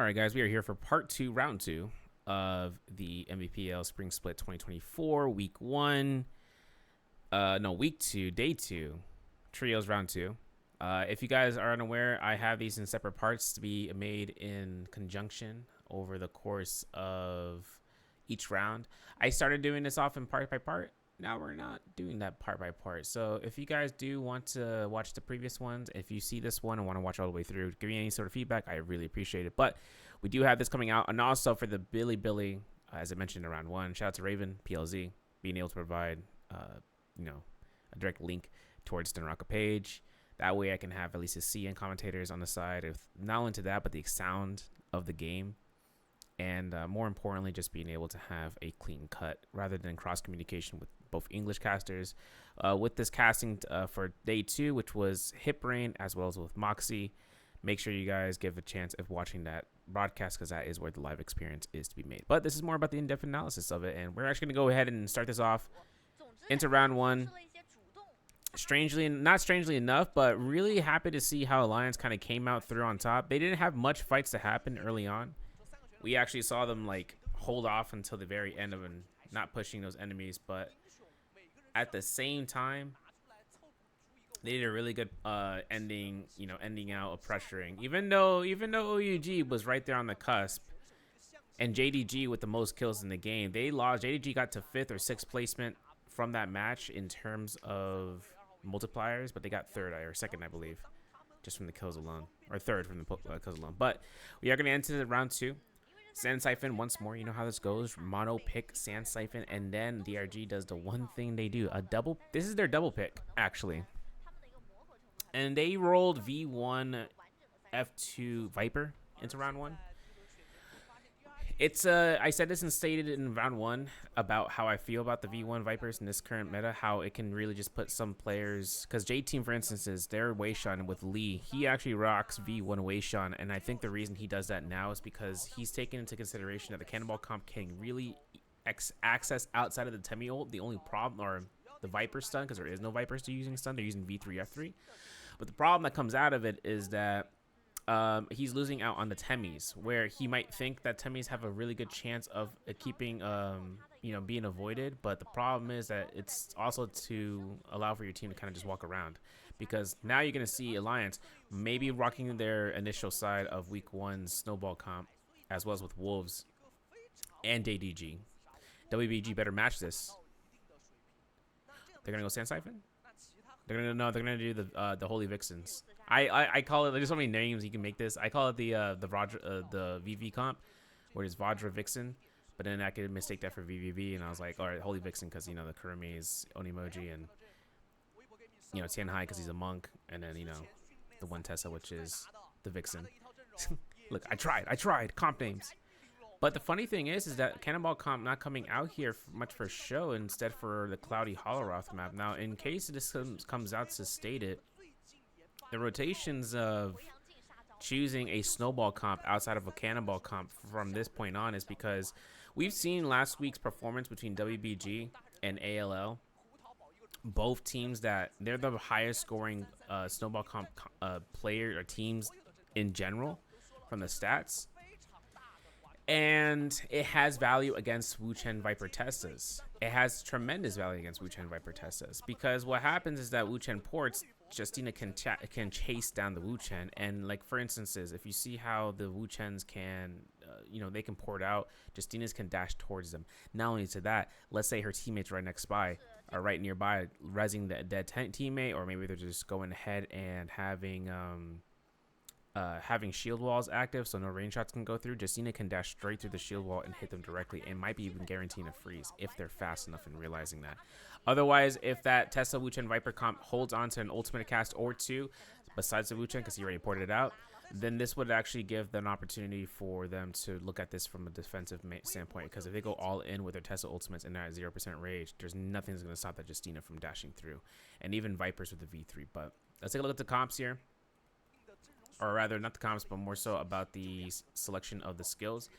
All right, guys, we are here for part two, round two of the NBPL Spring Split 2024, week one. No, week two, day two, trios round two. If you guys are unaware, I have these in separate parts to be made in conjunction over the course of each round. I started doing this off in part by part. Now we're not doing that part by part. So if you guys do want to watch the previous ones, if you see this one and want to watch all the way through, give me any sort of feedback. I really appreciate it. But we do have this coming out. And also for the Billy, as I mentioned in round one, shout out to Raven, PLZ, being able to provide, a direct link towards the Naraka page. That way I can have at least a CN commentators on the side of not only to that, but the sound of the game. And more importantly, just being able to have a clean cut rather than cross communication with both English casters. With this casting for day two, which was Hip Brain as well as with Moxie, make sure you guys give a chance of watching that broadcast because that is where the live experience is to be made. But this is more about the in-depth analysis of it, and we're actually going to go ahead and start this off into round one. Not strangely enough, but really happy to see how Alliance kind of came out through on top. They didn't have much fights to happen early on. We actually saw them like hold off until the very end of and not pushing those enemies, but at the same time, they did a really good ending out of pressuring. Even though OUG was right there on the cusp, and JDG with the most kills in the game, they lost. JDG got to 5th or 6th placement from that match in terms of multipliers, but they got 3rd or 2nd, I believe, just from the kills alone, or 3rd from the kills alone. But we are going to enter round two. Sand Siphon once more. You know how this goes. Mono pick Sand Siphon, and then DRG does the one thing they do. This is their double pick, actually. And they rolled V1 F2 Viper into round one. It's I said this and stated in round one about how I feel about the V1 Vipers in this current meta, how it can really just put some players, because J Team, for instance, is their Weishan with Lee. He actually rocks V1 Weishan, and I think the reason he does that now is because he's taken into consideration that the Cannonball comp can really access outside of the Temi ult. The only problem, or the Viper stun, because there is no Vipers to using stun, they're using V3 F3. But the problem that comes out of it is that he's losing out on the Temis, where he might think that Temis have a really good chance of keeping, being avoided. But the problem is that it's also to allow for your team to kind of just walk around, because now you're going to see Alliance maybe rocking their initial side of week one's snowball comp, as well as with Wolves and JDG. WBG better match this. They're going to go Sand Siphon? They're gonna do the Holy Vixens. I call it. There's so many names you can make this. I call it the VV comp, where it's Vajra Vixen, but then I could mistake that for VVV, and I was like, all right, Holy Vixen, because the Kurumi is Onimoji, and Tianhai because he's a monk, and then the one Tessa, which is the Vixen. Look, I tried comp names. But the funny thing is that Cannonball comp not coming out here much for show, instead for the Cloudy Holoroth map. Now, in case this comes out to state it, the rotations of choosing a snowball comp outside of a cannonball comp from this point on is because we've seen last week's performance between WBG and ALL. Both teams that they're the highest scoring snowball comp player or teams in general from the stats. And it has value against Wu Chen Viper Testas. It has tremendous value against Wu Chen Viper Testas, because what happens is that Wu Chen ports, Justina can chase down the Wu Chen. And like, for instances, if you see how the Wu Chens can, they can port out, Justina's can dash towards them. Not only to that, let's say her teammates right next by are right nearby, rezzing the dead teammate, or maybe they're just going ahead and having shield walls active, so no range shots can go through. Justina can dash straight through the shield wall and hit them directly, and might be even guaranteeing a freeze if they're fast enough in realizing that. Otherwise, if that Tessa Wu Chen Viper comp holds on to an ultimate cast or two, besides the Wu Chen, because he already ported it out, then this would actually give them an opportunity for them to look at this from a defensive standpoint. Because if they go all in with their Tessa ultimates and they're at 0% rage, there's nothing that's going to stop that Justina from dashing through, and even Vipers with the V3. But let's take a look at the comps here. Or rather, not the comps, but more so about the selection of the skills.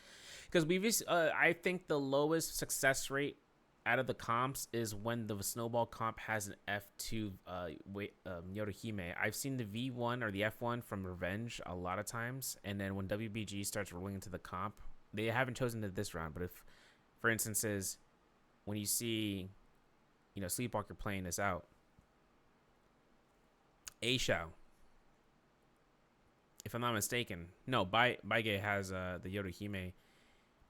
Because I think the lowest success rate out of the comps is when the snowball comp has an F2 Yodohime. I've seen the V1 or the F1 from Revenge a lot of times, and then when WBG starts rolling into the comp, they haven't chosen it this round, but if, for instance, is when you see, Sleepwalker playing this out, A Shao, if I'm not mistaken, no, Baige has the Yodohime.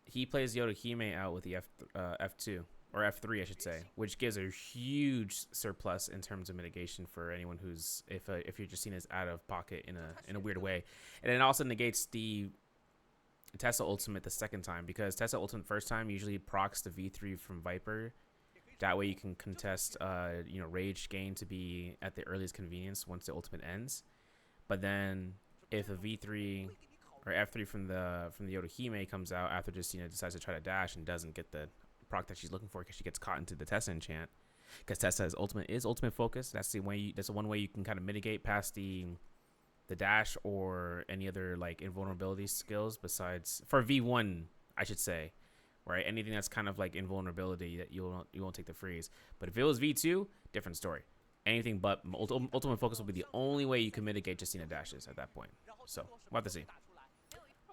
He plays Yodohime out with the F2 or F3, I should say, which gives a huge surplus in terms of mitigation for anyone who's if you're just seen as out of pocket in a weird way, and it also negates the Tesla ultimate the second time, because Tesla ultimate first time usually procs the V3 from Viper. That way you can contest rage gain to be at the earliest convenience once the ultimate ends. But then if a V3 or F3 from the Yodohime comes out after Justina decides to try to dash and doesn't get the proc that she's looking for because she gets caught into the Tessa enchant, because Tessa's ultimate is ultimate focus. That's the way. That's the one way you can kind of mitigate past the dash or any other like invulnerability skills besides for V1, I should say, right? Anything that's kind of like invulnerability that you won't take the freeze. But if it was V2, different story. Anything but ultimate focus will be the only way you can mitigate Justina dashes at that point. So we'll have to see.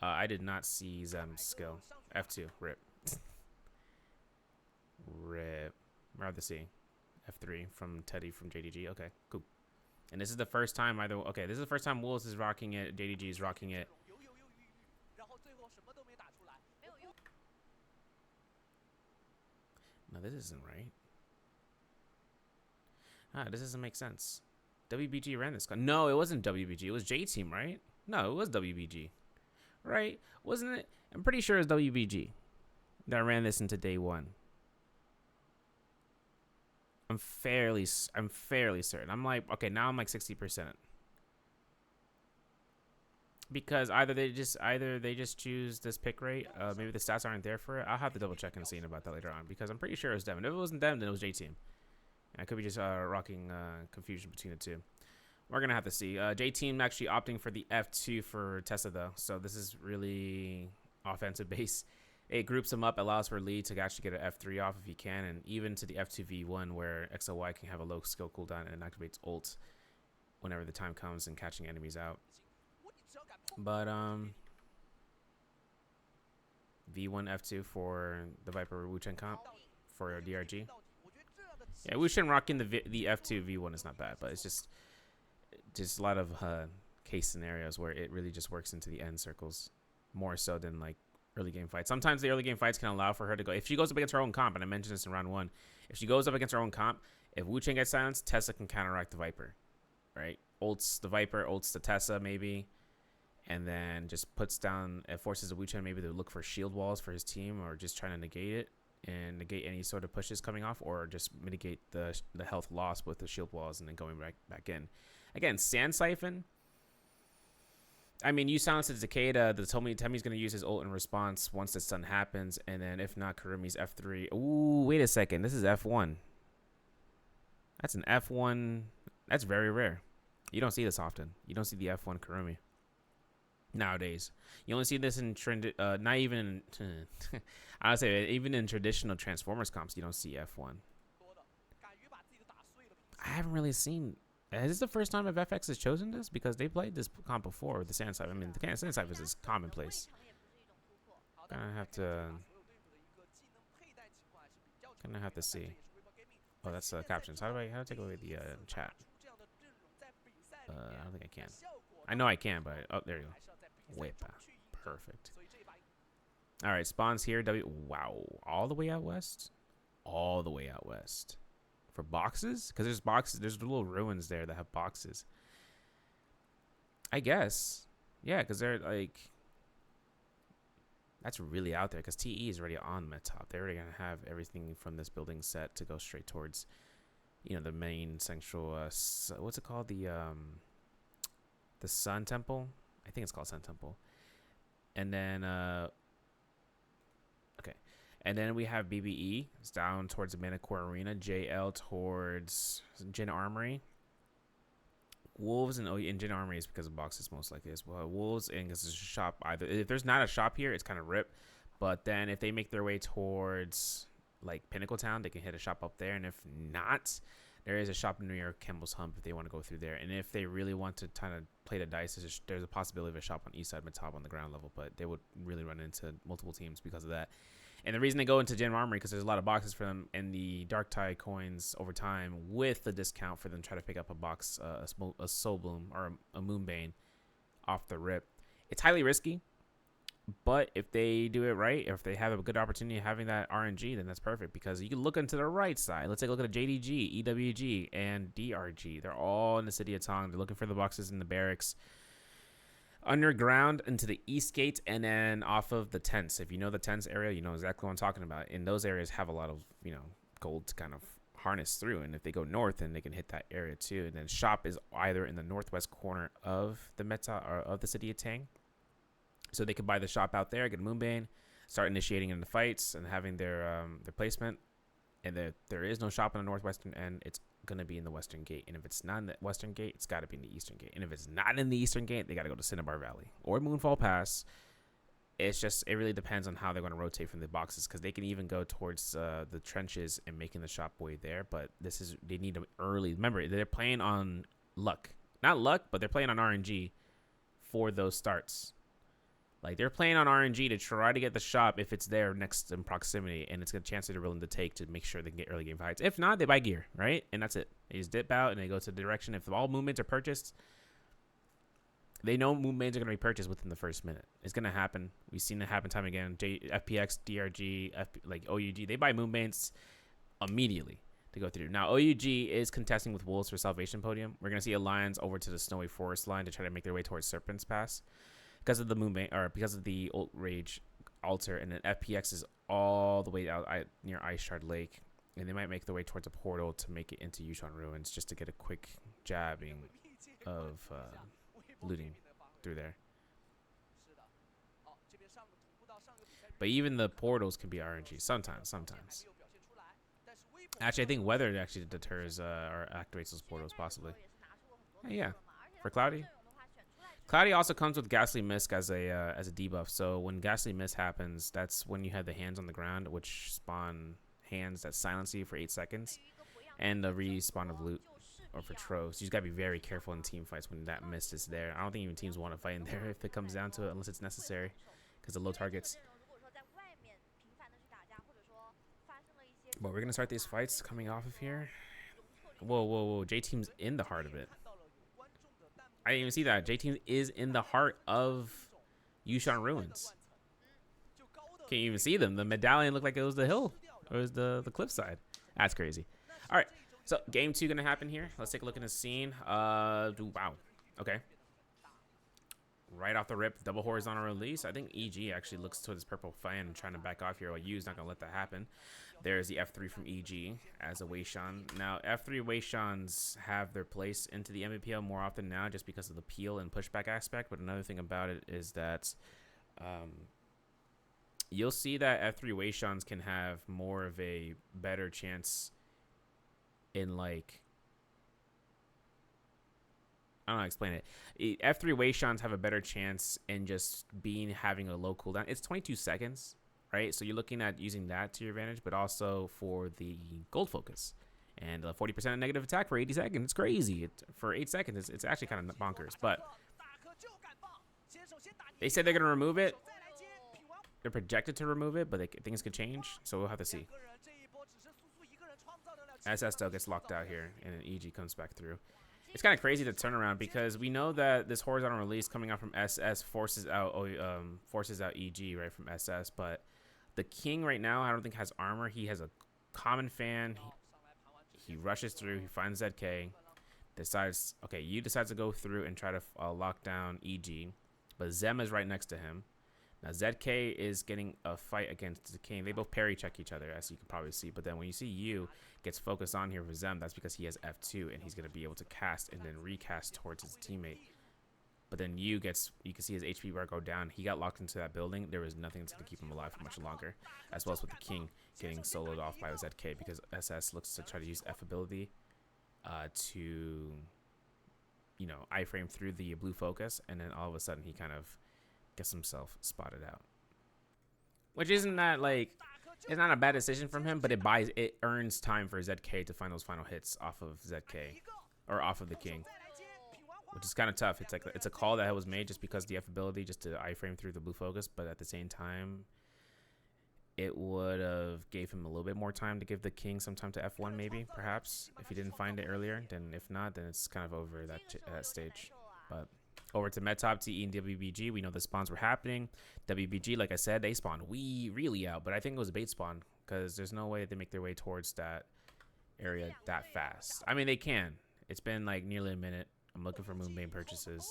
I did not see Zem's skill. F2, rip. Rip. We'll have to see. F3 from Teddy from JDG. Okay, cool. And this is the first time either. Okay, this is the first time Wolves is rocking it. JDG is rocking it. No, this isn't right. This doesn't make sense. WBG ran this. No, it wasn't WBG. It was J Team, right? No, it was WBG. Right? Wasn't it? I'm pretty sure it's WBG that ran this into day one. I'm fairly certain. I'm like, okay, now I'm like 60%. Because either they just choose this pick rate. Maybe the stats aren't there for it. I'll have to double check and see about that later on, because I'm pretty sure it was them. If it wasn't them, then it was J Team. I could be just rocking confusion between the two. We're gonna have to see. J Team actually opting for the F2 for Tessa though, so this is really offensive base. It groups him up, allows for Lee to actually get an F3 off if he can, and even to the F2V1 where XLY can have a low skill cooldown and activates ult whenever the time comes and catching enemies out. But V1 F2 for the Viper Wuchen comp for DRG. Yeah, Wuchen rocking the F2 V1 is not bad, but it's just a lot of case scenarios where it really just works into the end circles more so than like early game fights. Sometimes the early game fights can allow for her to go, if she goes up against her own comp, and I mentioned this in round one, if she goes up against her own comp, if Wuchen gets silenced, Tessa can counteract the Viper, right? Ults the Viper, ults the Tessa maybe, and then just puts down, it forces the Wuchen maybe to look for shield walls for his team, or just trying to negate it and negate any sort of pushes coming off, or just mitigate the health loss with the shield walls and then going back in. Again, Sand Siphon, I mean, you silenced the Takeda. Temi's going to use his ult in response once the stun happens, and then if not, Kurumi's F3. Ooh, wait a second. This is F1. That's an F1. That's very rare. You don't see this often. You don't see the F1 Kurumi nowadays. You only see this in trend. Not even. I would say even in traditional Transformers comps, you don't see F1. I haven't really seen. Is this the first time FX has chosen this? Because they played this comp before with the Sand Siphon. I mean, the Sand Siphon is commonplace. Gonna have to see. Oh, that's captions. How do I take away the chat? I don't think I can. I know I can, but oh, there you go. Whip. Perfect. All right, spawns here. Wow, all the way out west. All the way out west. For boxes? Because there's boxes. There's little ruins there that have boxes. I guess. Yeah, because they're like... That's really out there, because TE is already on the top. They're already going to have everything from this building set to go straight towards, the main central... what's it called? The Sun Temple? I think it's called Sun Temple. And then... okay. And then we have BBE. It's down towards the Manticore Arena. JL towards Jin Armory. Wolves and Jin Armory is because of boxes most likely as well. Wolves and because there's a shop either. If there's not a shop here, it's kind of rip. But then if they make their way towards like Pinnacle Town, they can hit a shop up there. And if not, there is a shop near Campbell's Hump if they want to go through there. And if they really want to kind of play the dice, there's a possibility of a shop on East Side Mid-Top on the ground level, but they would really run into multiple teams because of that. And the reason they go into Gem Armory because there's a lot of boxes for them and the Dark Tide coins over time with the discount for them to try to pick up a box, a Soul Bloom or a Moonbane off the rip. It's highly risky, but if they do it right, or if they have a good opportunity of having that RNG, then that's perfect because you can look into the right side. Let's take a look at the JDG, EWG, and DRG. They're all in the city of Tong. They're looking for the boxes in the barracks. Underground into the east gate and then off of the tents. If you know the tents area, you know exactly what I'm talking about. In those areas have a lot of, gold to kind of harness through. And if they go north, then they can hit that area too. And then shop is either in the northwest corner of the Meta or of the city of Tang. So they could buy the shop out there, get a Moonbane, start initiating in the fights and having their placement. And there is no shop on the northwestern end. It's going to be in the western gate. And if it's not in the western gate, it's got to be in the eastern gate. And if it's not in the eastern gate, they got to go to Cinnabar Valley or Moonfall Pass. It really depends on how they're going to rotate from the boxes because they can even go towards the trenches and making the shop way there. But they need them early. Remember, they're playing on luck. Not luck, but they're playing on RNG for those starts. Like, they're playing on RNG to try to get the shop if it's there next in proximity, and it's a chance they're willing to take to make sure they can get early game fights. If not, they buy gear, right? And that's it. They just dip out, and they go to the direction. If all movements are purchased, they know movements are going to be purchased within the first minute. It's going to happen. We've seen it happen time again. FPX, DRG, OUG, they buy movements immediately to go through. Now, OUG is contesting with Wolves for Salvation Podium. We're going to see Alliance over to the Snowy Forest line to try to make their way towards Serpent's Pass. Because of the Moonbane, or because of the Old Rage altar, and then FPX is all the way out near Ice Shard Lake, and they might make their way towards a portal to make it into Yushan Ruins just to get a quick jabbing of looting through there. But even the portals can be RNG sometimes. Actually, I think weather actually deters or activates those portals possibly. Yeah, for Cloudy. Cloudy also comes with Ghastly Mist as a debuff. So when Ghastly Mist happens, that's when you have the hands on the ground, which spawn hands that silence you for 8 seconds, and the respawn of loot or for troves. So you just gotta be very careful in team fights when that mist is there. I don't think even teams want to fight in there if it comes down to it, unless it's necessary, because of low targets. But we're gonna start these fights coming off of here. Whoa! J-Team's in the heart of it. I didn't even see that. J-Team is in the heart of Yushan Ruins. Can't even see them. The medallion looked like it was the hill. Or it was the cliffside. That's crazy. All right. So, game 2 going to happen here. Let's take a look in the scene. Wow. Okay. Right off the rip, double horizontal release. I think EG actually looks to his purple fan and trying to back off here. While Yu's not going to let that happen. There's the F3 from EG as a Weishan. Now, F3 Weishans have their place into the NBPL more often now just because of the peel and pushback aspect. But another thing about it is that you'll see that F3 Weishans can have more of a better chance in, like, I don't know how to explain it. F3 Weishans have a better chance in just having a low cooldown. It's 22 seconds. Right, so you're looking at using that to your advantage, but also for the gold focus and 40% of negative attack for 80 seconds. It's crazy. For 8 seconds, it's actually kind of bonkers. But they said they're gonna remove it. They're projected to remove it, but things could change, so we'll have to see. SS still gets locked out here, and then EG comes back through. It's kind of crazy to turn around because we know that this horizontal release coming out from SS forces out EG right from SS, but the King right now, I don't think has armor. He has a common fan. He rushes through. He finds ZK. Decides, okay, you decides to go through and try to lock down EG. But Zem is right next to him. Now, ZK is getting a fight against the King. They both parry check each other, as you can probably see. But then when you see you gets focused on here for Zem, that's because he has F2, and he's going to be able to cast and then recast towards his teammate. But then you can see his HP bar go down. He got locked into that building. There was nothing to keep him alive for much longer, as well as with the King getting soloed off by ZK because SS looks to try to use F ability to, iframe through the blue focus, and then all of a sudden he kind of gets himself spotted out. Which isn't that, like, It's not a bad decision from him, but it earns time for ZK to find those final hits off of ZK or off of the king, which is kind of tough. It's a call that was made just because the F ability just to iframe through the blue focus, but at the same time, it would have gave him a little bit more time to give the king some time to F1 maybe, perhaps, if he didn't find it earlier. Then if not, then it's kind of over that stage. But over to Metop, TE, and WBG, we know the spawns were happening. WBG, like I said, they spawned really out, but I think it was a bait spawn because there's no way they make their way towards that area that fast. I mean, they can. It's been like nearly a minute. I'm looking for Moonbane purchases.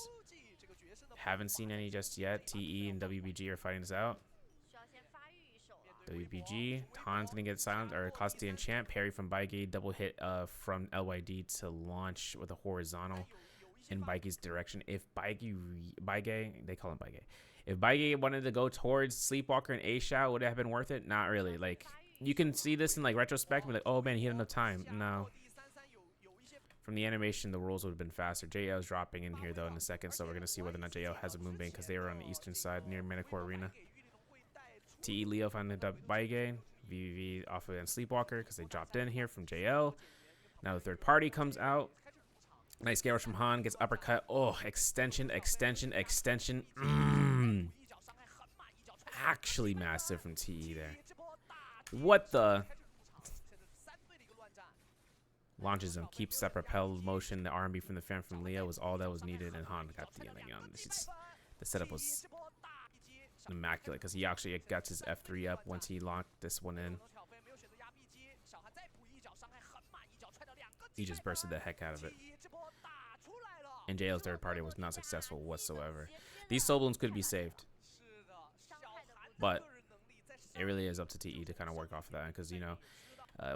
Haven't seen any just yet. TE and WBG are fighting this out. WBG, Han's gonna get silenced or cost the enchant. Parry from Baige, double hit from LYD to launch with a horizontal in Baige's direction. If Baige, they call him Baige. If Baige wanted to go towards Sleepwalker and A Shao, would it have been worth it? Not really. Like, you can see this in like retrospect and be like, oh man, he had enough time. No. From the animation, the rolls would have been faster. JL is dropping in here though in a second, so we're gonna see whether or not JL has a Moonbane because they were on the eastern side near Manticore Arena. TE Leo finding the Baige, VVV off of Sleepwalker because they dropped in here from JL. Now the third party comes out. Nice get rush from Han, gets uppercut. Oh, extension. Actually massive from TE there. What the? Launches him, keeps that propel motion. The R&B from the fan from Leo was all that was needed, and Han got the ending on. The setup was immaculate because he actually got his F3 up once he locked this one in. He just bursted the heck out of it. And JL's third party was not successful whatsoever. These soul balloons could be saved, but it really is up to TE to kind of work off of that because, you know,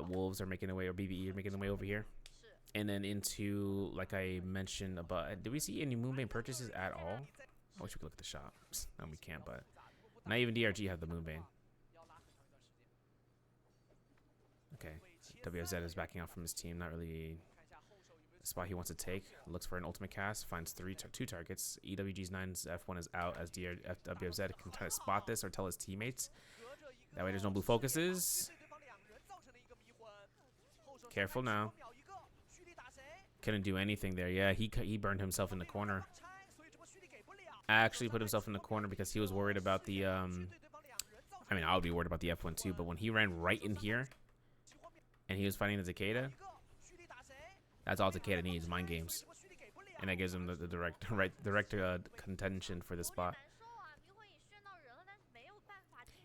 Wolves are making their way, or BBE are making their way over here. And then into, like I mentioned about, do we see any Moonbane purchases at all? I wish we could look at the shop. No, we can't, but not even DRG have the Moonbane. Okay, WZ is backing off from his team. Not really a spot he wants to take. Looks for an ultimate cast. Finds two targets. EWG's 9's F1 is out as WZ can try to spot this or tell his teammates. That way there's no blue focuses. Careful now. Couldn't do anything there. Yeah, he burned himself in the corner. Actually put himself in the corner because he was worried about the I mean, I would be worried about the F1 too, but when he ran right in here and he was fighting the Takeda, that's all Takeda needs, mind games. And that gives him the direct contention for the spot.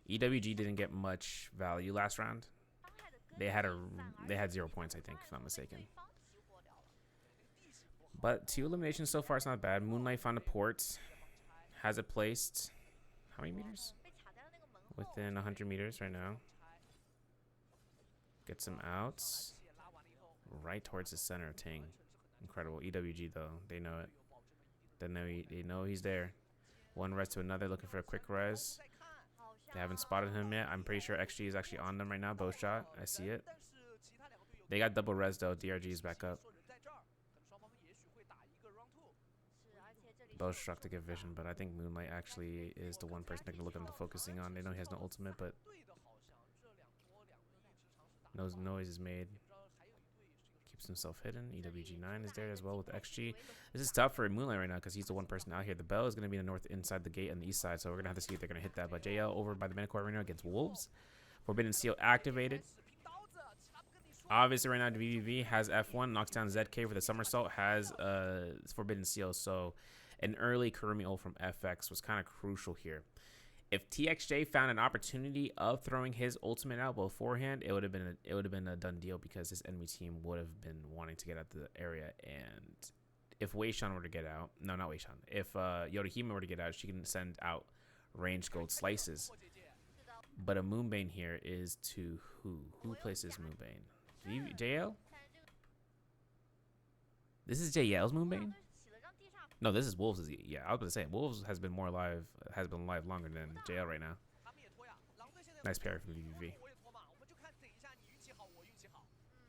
EWG didn't get much value last round. They had 0 points, I think, if I'm not mistaken. But 2 eliminations so far, it's not bad. Moonlight found a port. Has it placed. How many meters? Within 100 meters right now. Gets him out. Right towards the center of Ting. Incredible. EWG, though. They know it. They know he's there. One res to another, looking for a quick res. They haven't spotted him yet. I'm pretty sure XG is actually on them right now. Bow shot. I see it. They got double res, though. DRG is back up. Bow struck to get vision, but I think Moonlight actually is the one person they're going to look into focusing on. They know he has no ultimate, but no noise is made. Keeps himself hidden. EWG9 is there as well with XG. This is tough for Moonlight right now because he's the one person out here. The bell is going to be in the north inside the gate on the east side, so we're going to have to see if they're going to hit that. But JL over by the Manticore Arena against Wolves. Forbidden Seal activated. Obviously right now VVV has F1, knocks down ZK for the somersault, has Forbidden Seal, so an early Kurumi ult from FX was kind of crucial here. If TXJ found an opportunity of throwing his ultimate out beforehand, it would have been a done deal because his enemy team would have been wanting to get out the area. And if Wei Shan were to get out, no, not Wei Shan. If Yorihime were to get out, she can send out ranged gold slices. But a Moonbane here is to who? Who places Moonbane? JL? This is JL's Moonbane? No, this is Wolves. Yeah, I was going to say Wolves has been alive longer than JL right now. Nice parry from VVV.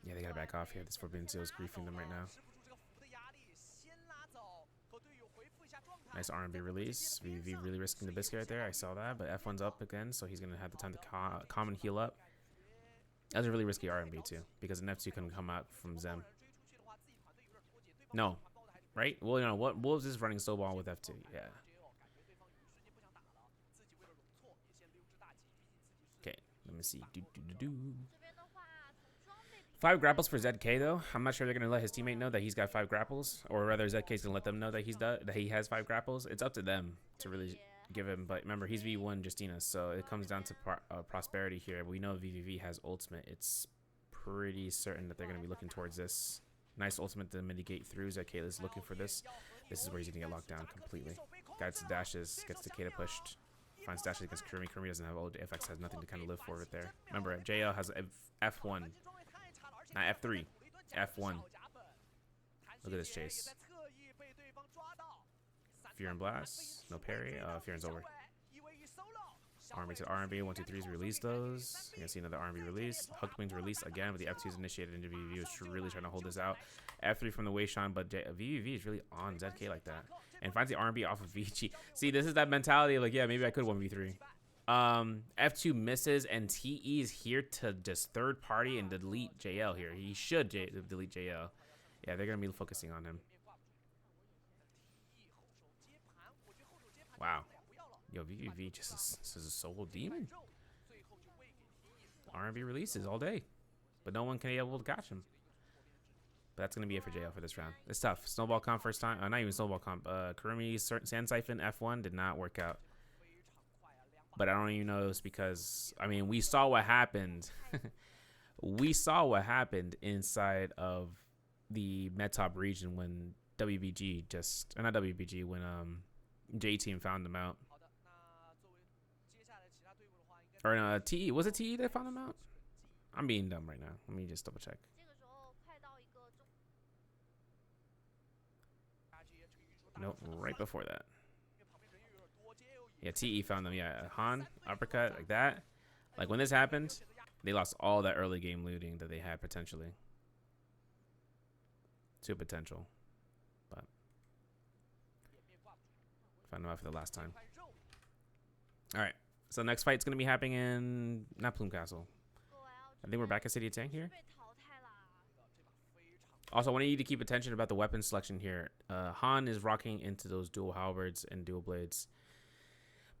Yeah, they got to back off here. This Forbidden Seal is griefing them right now. Nice R&B release. VVV really risking the biscuit right there. I saw that, but F1's up again, so he's going to have the time to calm and heal up. That was a really risky R&B too, because an F2 couldn't come out from Zem. No, right? Well, you know what? Wolves is running snowball with F2. Yeah. Okay, let me see. 5 grapples for ZK though. I'm not sure they're gonna let his teammate know that he's got 5 grapples, or rather ZK's gonna let them know that he has 5 grapples. It's up to them to really give him. But remember, he's V1 Justina, so it comes down to prosperity here. We know VVV has ultimate. It's pretty certain that they're gonna be looking towards this. Nice ultimate to mitigate through. ZK is looking for this. This is where he's gonna get locked down completely. Guides the dashes, gets Takeda pushed. Finds dashes against Kurumi. Kurumi doesn't have old FX, has nothing to kind of live for right there. Remember, JL has F1. Not F3. F1. Look at this chase. Fear and Blast. No parry. Fear and's over. R&B to R&B. 1, 2, 3s release those. You can see another R&B release. Hooked Wings release again, but the F2 is initiated into VVV. Is really trying to hold this out. F3 from the Weishan, but VVV is really on ZK like that. And finds the R&B off of VG. See, this is that mentality of like, yeah, maybe I could 1v3. F2 misses, and TE is here to just third party and delete JL here. He should delete JL. Yeah, they're going to be focusing on him. Wow. Yo, VVV just is a solo demon. R&B releases all day, but no one can be able to catch him. But that's going to be it for JL for this round. It's tough. Snowball comp first time. Not even Snowball comp. Kurumi's Sand Siphon F1 did not work out. But I don't even know it's because, I mean, we saw what happened. We saw what happened inside of the Metop region when WBG just, or not WBG, when J Team found them out. Or no, TE. Was it TE that found them out? I'm being dumb right now. Let me just double check. Nope, right before that. Yeah, TE found them. Yeah, Han, uppercut, like that. Like when this happened, they lost all that early game looting that they had potentially. To potential. But found them out for the last time. Alright. So next fight's gonna be happening in not Plume Castle. I think we're back at City of Tank here. Also, I want you to keep attention about the weapon selection here. Han is rocking into those dual halberds and dual blades.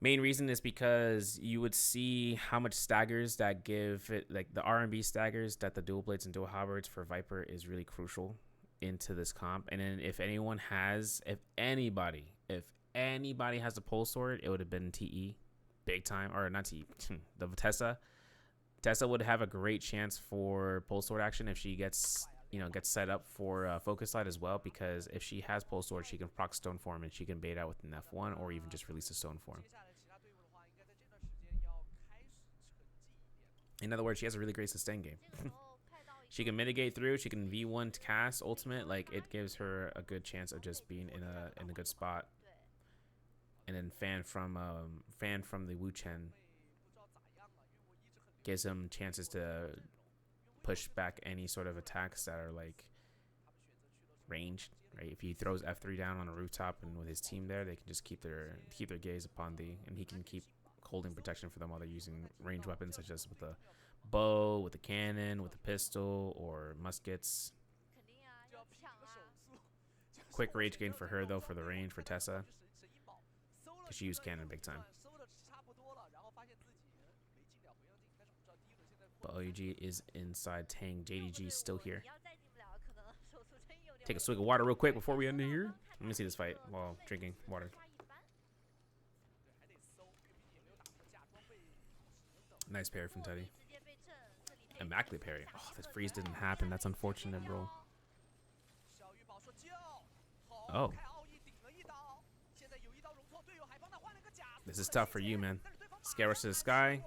Main reason is because you would see how much staggers that give it, like the R&B staggers that the dual blades and dual halberds for Viper is really crucial into this comp. And then if anybody has a pole sword, it would have been TE, big time, or not TE, the Tessa. Tessa would have a great chance for pole sword action if she gets set up for focus light as well, because if she has pole sword, she can proc stone form and she can bait out with an F1 or even just release a stone form. In other words, she has a really great sustain game. She can mitigate through. She can V1 to cast ultimate. Like, it gives her a good chance of just being in a good spot. And then fan from the Wu Chen gives him chances to push back any sort of attacks that are like ranged. Right? If he throws F3 down on a rooftop and with his team there, they can just keep their gaze upon and he can keep holding protection for them while they're using ranged weapons such as with a bow, with a cannon, with a pistol, or muskets. Quick rage gain for her though for the range for Tessa, because she used cannon big time. But OUG is inside Tang. JDG is still here. Take a swig of water real quick before we end here. Let me see this fight while drinking water. Nice parry from Teddy. Immaculate parry. Oh, this freeze didn't happen. That's unfortunate, bro. Oh. This is tough for you, man. Scare us to the sky.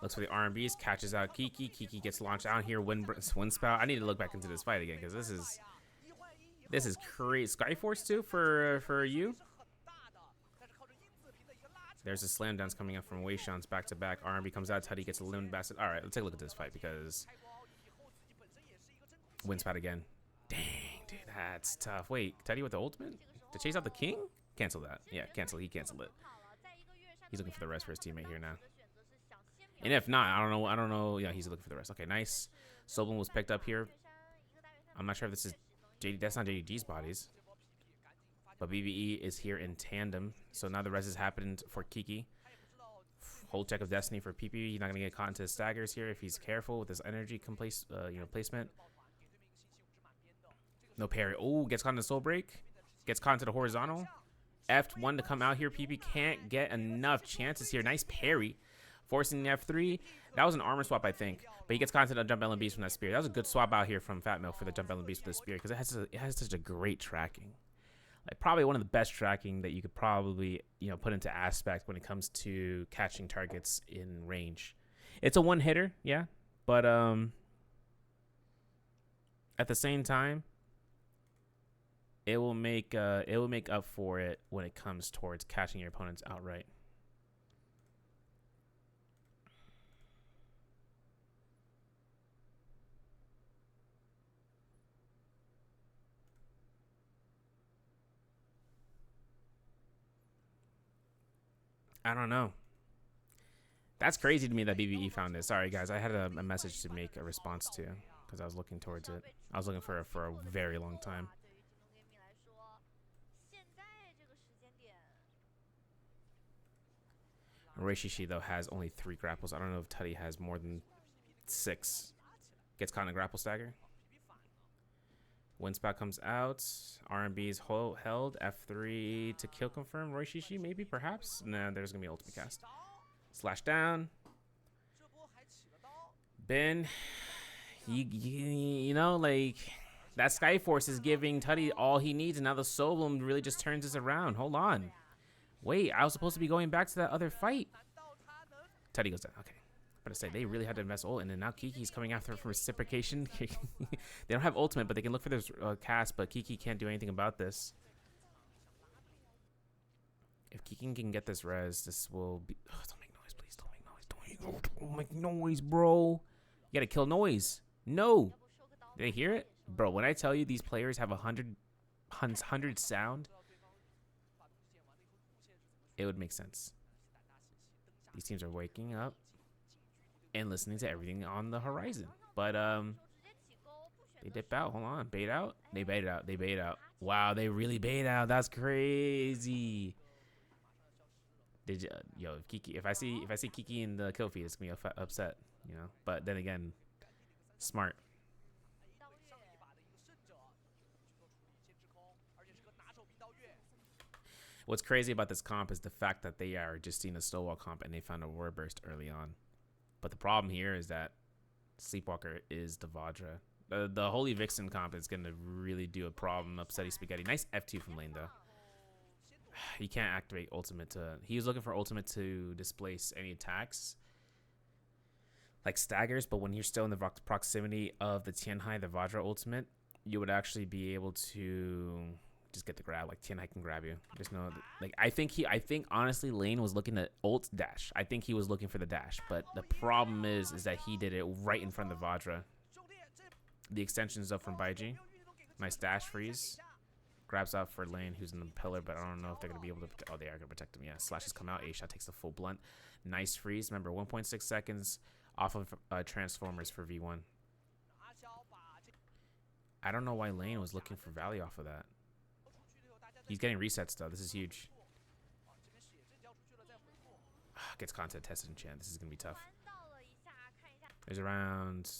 Looks for the R&Bs. Catches out Kiki. Kiki gets launched out here. Wind spout. I need to look back into this fight again because this is crazy. Skyforce too for you. There's a slam dance coming up from Weishan's back to back. R&B comes out. Teddy gets a limb bastard. All right, let's take a look at this fight because wind spout again. Dang, dude, that's tough. Wait, Teddy with the ultimate to chase out the king? Cancel that. Yeah, cancel. He canceled it. He's looking for the rest for his teammate here now. And if not, I don't know. I don't know. Yeah, he's looking for the rest. Okay, nice. Soblin was picked up here. I'm not sure if this is JD. That's not JDG's bodies. But BBE is here in tandem. So now the rest has happened for Kiki. Hold check of destiny for PP. He's not gonna get caught into staggers here if he's careful with his energy placement. No parry. Oh, gets caught in the soul break. Gets caught into the horizontal. F1 to come out here. PP can't get enough chances here. Nice parry. Forcing the F3. That was an armor swap, I think. But he gets caught into the jump LMBs from that spear. That was a good swap out here from Fat Milk for the jump LMBs with the spear because it has such a great tracking. Like probably one of the best tracking that you could probably put into aspect when it comes to catching targets in range. It's a one hitter, yeah, but at the same time, it will make up for it when it comes towards catching your opponents outright. I don't know. That's crazy to me that BBE found it. Sorry, guys. I had a message to make a response to because I was looking towards it. I was looking for it for a very long time. Reishishi, though, has only 3 grapples. I don't know if Tutty has more than 6. Gets caught in a grapple stagger. Wind spot comes out. RMB is held. F3 to kill confirm. Reishishi, maybe, perhaps? Nah, there's going to be ultimate cast. Slash down. Ben, like that Skyforce is giving Tutty all he needs, and now the Soblum really just turns this around. Hold on. Wait, I was supposed to be going back to that other fight. Tutty goes down. Okay. But I say they really had to invest ult, and then now Kiki's coming after her for reciprocation. They don't have ultimate, but they can look for this cast, but Kiki can't do anything about this. If Kiki can get this res, this will be... Oh, don't make noise, please. Don't make noise. Don't make noise, bro. You gotta kill noise. No. Did they hear it? Bro, when I tell you these players have 100 sound, it would make sense. These teams are waking up and listening to everything on the horizon. But they dip out. Hold on. Bait out. They bait out. They bait out. Wow, they really bait out. That's crazy. Did you, if I see Kiki in the kill feed, it's gonna be upset, But then again, smart. What's crazy about this comp is the fact that they are just seeing a Stonewall comp and they found a War Burst early on. But the problem here is that Sleepwalker is the Vajra. The Holy Vixen comp is going to really do a problem. Upsetty Spaghetti. Nice F2 from lane, though. He can't activate ultimate to... He was looking for ultimate to displace any attacks, like staggers, but when you're still in the proximity of the Tianhai, the Vajra ultimate, you would actually be able to... just get the grab. Like Tianhai can grab you. There's no I think honestly Lane was looking at ult dash. I think he was looking for the dash, but the problem is that he did it right in front of the Vajra. The extension is up from Baiji. Nice dash freeze. Grabs out for Lane, who's in the pillar, but I don't know if they're gonna be able to. Oh, they are gonna protect him. Yeah, slashes come out. A-shot takes the full blunt. Nice freeze. Remember, 1.6 seconds off of Transformers for V1. I don't know why Lane was looking for Valley off of that. He's getting resets though. This is huge. Gets content tested in Chan. This is gonna be tough. There's around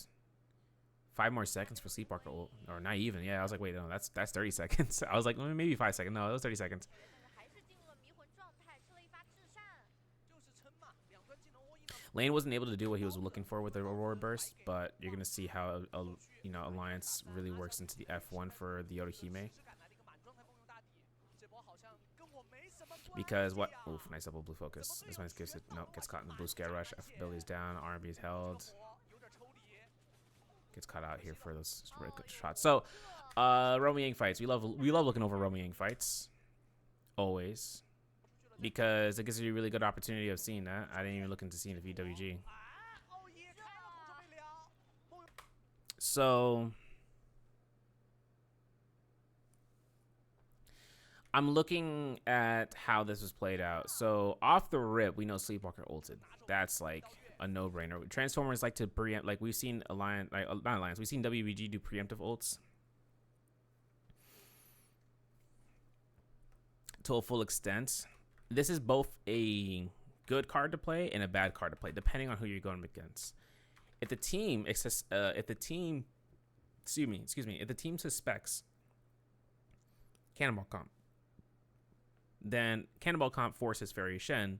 5 more seconds for Sleepwalker ult, or not even. Yeah, I was like, wait, no, that's 30 seconds. I was like, well, maybe 5 seconds. No, it was 30 seconds. Lane wasn't able to do what he was looking for with the Aurora Burst, but you're gonna see how Alliance really works into the F1 for the Yotohime. Because what? Oof, nice double blue focus. This one gives it. Nope, gets caught in the blue scare rush. F ability is down. RB is held. Gets caught out here for those really good shots. So, Romy Yang fights. We love looking over Romy Yang fights, always, because it gives you a really good opportunity of seeing that. I didn't even look into seeing the VWG. So, I'm looking at how this was played out. So off the rip, we know Sleepwalker ulted. That's like a no-brainer. Transformers like to preempt. Like we've seen Alliance, like not Alliance. We've seen WBG do preemptive ults to a full extent. This is both a good card to play and a bad card to play, depending on who you're going against. If the team, if the team suspects Cannonball Comp, then Cannonball Comp forces Fairy Shen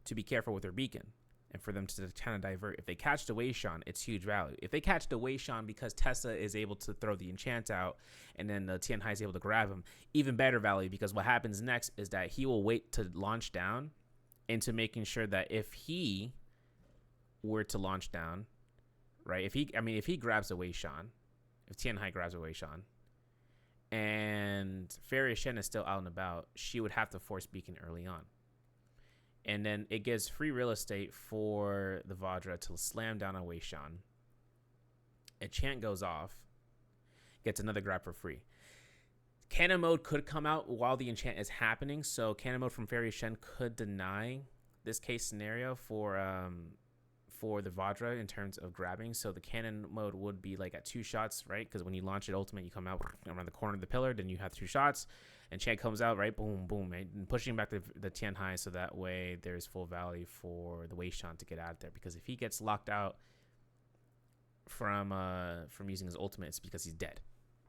to be careful with their beacon and for them to kind of divert. If they catch the Weishan, it's huge value. If they catch the Weishan because Tessa is able to throw the enchant out and then the Tianhai is able to grab him, even better value, because what happens next is that he will wait to launch down into making sure that if he were to launch down, right? If he grabs a Weishan, if Tianhai grabs a Weishan, and Fairy Shen is still out and about, she would have to force beacon early on. And then it gives free real estate for the Vajra to slam down on Weishan. Enchant goes off, gets another grab for free. Cannon mode could come out while the enchant is happening, so cannon mode from Fairy Shen could deny this case scenario for the Vajra in terms of grabbing. So the cannon mode would be like at 2 shots, right? Because when you launch it ultimate, you come out around the corner of the pillar, then you have 2 shots, and Chad comes out, right? Boom, boom, right? And pushing back the Tianhai, so that way there's full value for the Weishan to get out there. Because if he gets locked out from using his ultimate, it's because he's dead.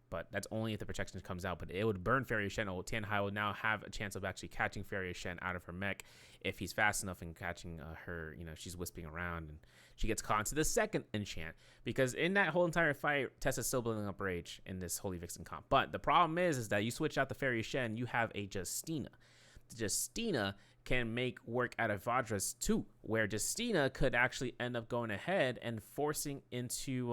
But that's only if the protection comes out. But it would burn Fairy Shen. Tianhai will now have a chance of actually catching Fairy Shen out of her mech if he's fast enough in catching her. You know, she's wisping around and she gets caught into the second enchant. Because in that whole entire fight, Tessa's still building up rage in this Holy Vixen comp. But the problem is that you switch out the Fairy Shen, you have a Justina. The Justina can make work out of Vajras too, where Justina could actually end up going ahead and forcing into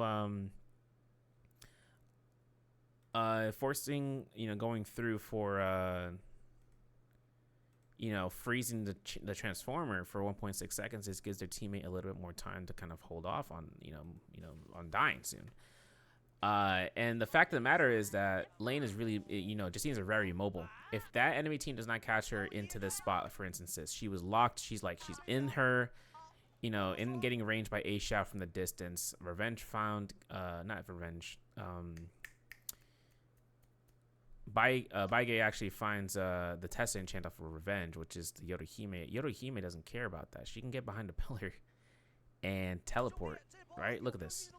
going through for freezing the transformer for 1.6 seconds. This gives their teammate a little bit more time to kind of hold off on on dying soon. And the fact of the matter is that Lane is really, Justina's are very mobile. If that enemy team does not catch her into this spot, for instance, she was locked. She's in her, in getting range by A shot from the distance. Revenge found, not revenge. Baige actually finds the Tessa enchant off of Revenge, which is the Yodohime. Yodohime doesn't care about that. She can get behind the pillar and teleport, right? Look at this.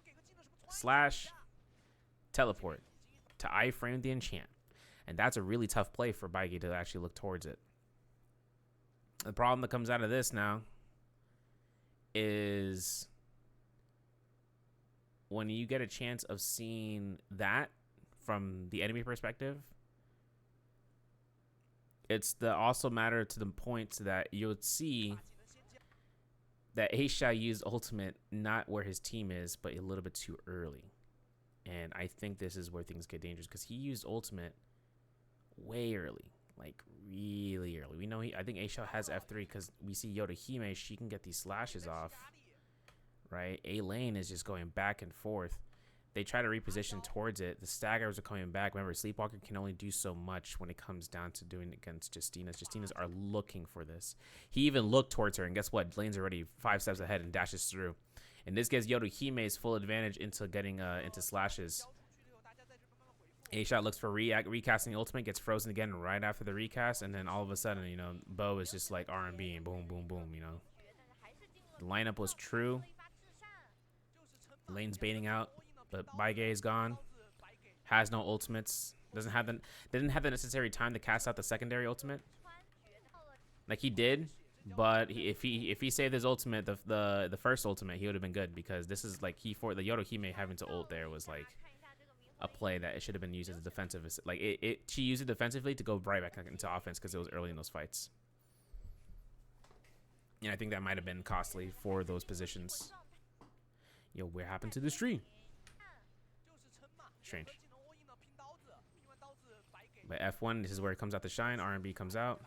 Slash, teleport to iframe the enchant. And that's a really tough play for Baige to actually look towards it. The problem that comes out of this now is when you get a chance of seeing that from the enemy perspective, it's the also matter to the point that you'll see that Aisha used ultimate not where his team is, but a little bit too early. And I think this is where things get dangerous because he used ultimate way early, like really early. We know I think Aisha has F3 because we see Yodohime, she can get these slashes off, right? A lane is just going back and forth. They try to reposition towards it. The staggers are coming back. Remember, Sleepwalker can only do so much when it comes down to doing it against Justinas. Justinas are looking for this. He even looked towards her, and guess what? Lane's already 5 steps ahead and dashes through. And this gives Yodohime's full advantage into getting into slashes. A-Shot looks for recasting the ultimate, gets frozen again right after the recast, and then all of a sudden, Bo is just like R&B and boom, boom, boom, The lineup was true. Lane's baiting out. But Baige is gone. Has no ultimates. Didn't have the necessary time to cast out the secondary ultimate. Like he did, but if he saved his ultimate, the first ultimate, he would have been good because this is like the Yodohime having to ult there was like a play that it should have been used as a defensive. Like she used it defensively to go right back into offense because it was early in those fights. And I think that might have been costly for those positions. Yo, what happened to the stream? Strange. But F1, this is where it comes out to shine. R&B comes out.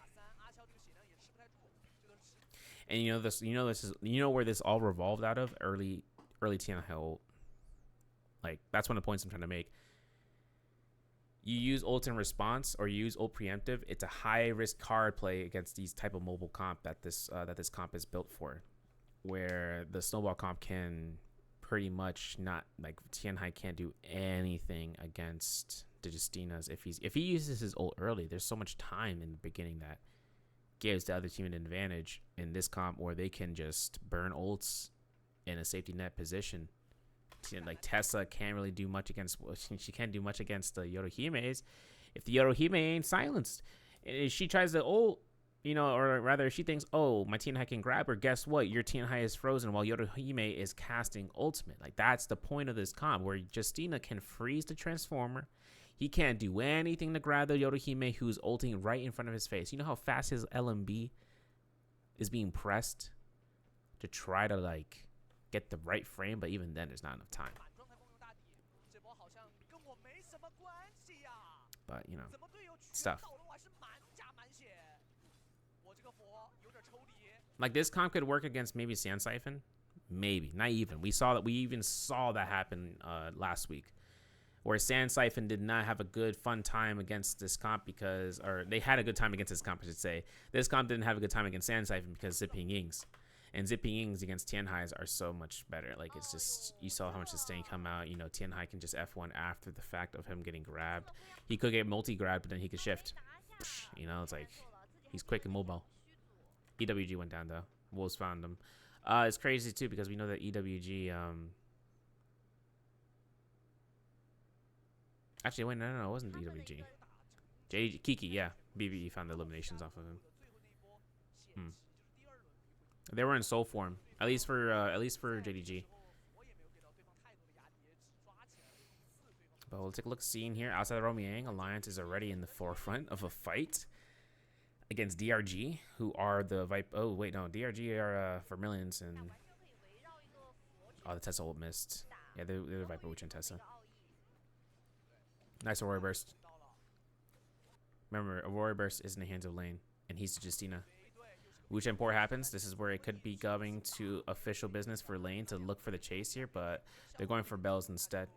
And you know where this all revolved out of? Early Tianhai ult. Like, that's one of the points I'm trying to make. you use ult in response or you use ult preemptive, it's a high risk card play against these type of mobile comp that this comp is built for, where the snowball comp can pretty much not, like, Tianhai can't do anything against the Justinas if he uses his ult early. There's so much time in the beginning that gives the other team an advantage in this comp where they can just burn ults in a safety net position. Like Tessa can't really do much against. She can't do much against the Yorohime's if the Yorohime ain't silenced. If she tries to ult, or rather, she thinks, oh, my Tianhai can grab her. Guess what? Your Tianhai is frozen while Yorohime is casting ultimate. Like, that's the point of this comp, where Justina can freeze the Transformer. He can't do anything to grab the Yorohime, who's ulting right in front of his face. You know how fast his LMB is being pressed to try to, like, get the right frame, but even then, there's not enough time. But, stuff. Like, this comp could work against maybe Sand Siphon. Maybe. Not even. We even saw that happen last week, where Sand Siphon did not have a good, fun time against this comp or they had a good time against this comp, I should say. This comp didn't have a good time against Sand Siphon because Zipping Yings. And Zipping Yings against Tianhai's are so much better. Like, it's just, you saw how much sustain come out. Tianhai can just F1 after the fact of him getting grabbed. He could get multi-grabbed, but then he could shift. It's like, he's quick and mobile. EWG went down, though. Wolves found him. It's crazy, too, because we know that EWG, actually, wait, no, it wasn't EWG. Kiki, yeah. BBE found the eliminations off of him. They were in soul form, at least for JDG. But we'll take a look. Scene here outside of Romiang, Alliance is already in the forefront of a fight against DRG, who are the Viper. Oh wait, no, DRG are Vermilions and the Tessa ult missed. Yeah, they're Viper Witch and Tessa. Nice Aurora Burst. Remember, Aurora Burst is in the hands of Lane, and he's Justina. Wuchen Pour happens. This is where it could be going to official business for Lane to look for the chase here, but they're going for Bells instead.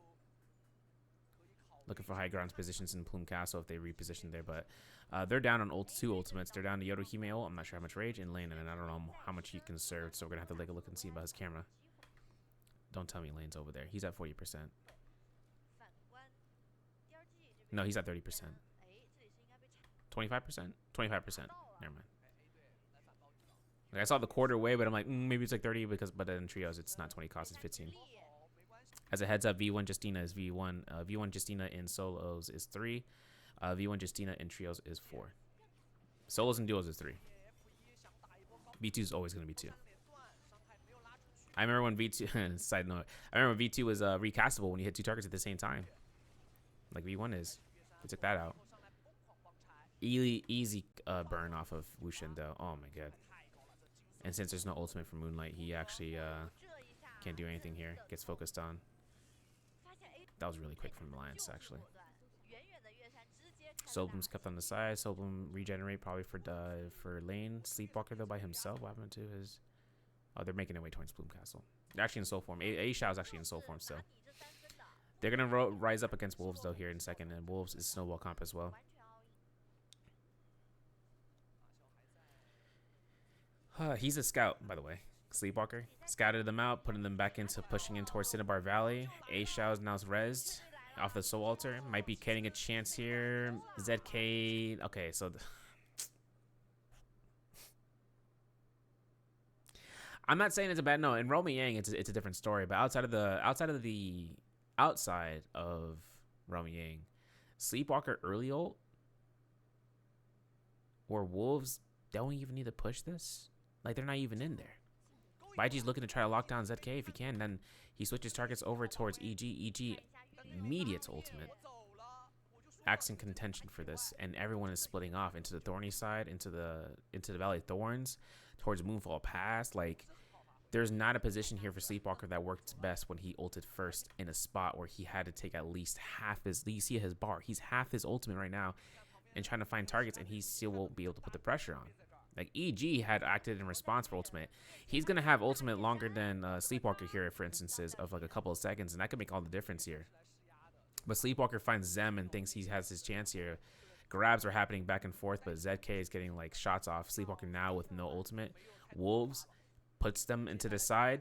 Looking for high ground positions in Plume Castle if they reposition there, but they're down on two ultimates. They're down to Yorohime ult. I'm not sure how much rage in Lane, and I don't know how much he conserved, so we're going to have to take a look and see about his camera. Don't tell me Lane's over there. He's at 40%. No, he's at 30%. 25%? 25%. Never mind. Like, I saw the quarter way, but I'm like, maybe it's like 30 but in trios it's not 20 cost, it's 15. As a heads up, V1 Justina is V1. V1 Justina in solos is 3. V1 Justina in trios is 4. Solos and duos is 3. V2 is always going to be 2. I remember when V2, side note, I remember when V2 was recastable when you hit 2 targets at the same time. Like V1 is. We took that out. Easy burn off of Wuchen, though. Oh my god. And since there's no ultimate for Moonlight, he actually can't do anything here. Gets focused on. That was really quick from Alliance, actually. Soulbloom's kept on the side. Soulbloom regenerate probably for Lane. Sleepwalker, though, by himself. What happened to his... Oh, they're making their way towards Plume Castle. They're actually in soul form. A-Shao is actually in soul form still. They're going to rise up against Wolves, though, here in a second. And Wolves is Snowball comp as well. He's a scout, by the way. Sleepwalker. Scouted them out, putting them back into pushing in towards Cinnabar Valley. A-Shao is now rezzed off the Soul Altar. Might be getting a chance here. ZK. Okay, so... I'm not saying it's a bad... No, in Romy Yang, it's a different story. But outside of Romy Yang, Sleepwalker early ult or Wolves don't even need to push this. Like, they're not even in there. Baiji's looking to try to lock down ZK if he can. Then he switches targets over towards EG. EG immediate ultimate. Acts in contention for this, and everyone is splitting off into the Thorny side, into the Valley of Thorns, towards Moonfall Pass. Like, there's not a position here for Sleepwalker that worked best when he ulted first in a spot where he had to take at least half his... You see his bar. He's half his ultimate right now and trying to find targets, and he still won't be able to put the pressure on. Like, EG had acted in response for ultimate. He's going to have ultimate longer than Sleepwalker here, for instances, of like a couple of seconds, and that could make all the difference here. But Sleepwalker finds Zem and thinks he has his chance here. Grabs are happening back and forth, but ZK is getting like shots off. Sleepwalker now with no ultimate. Wolves puts them into the side,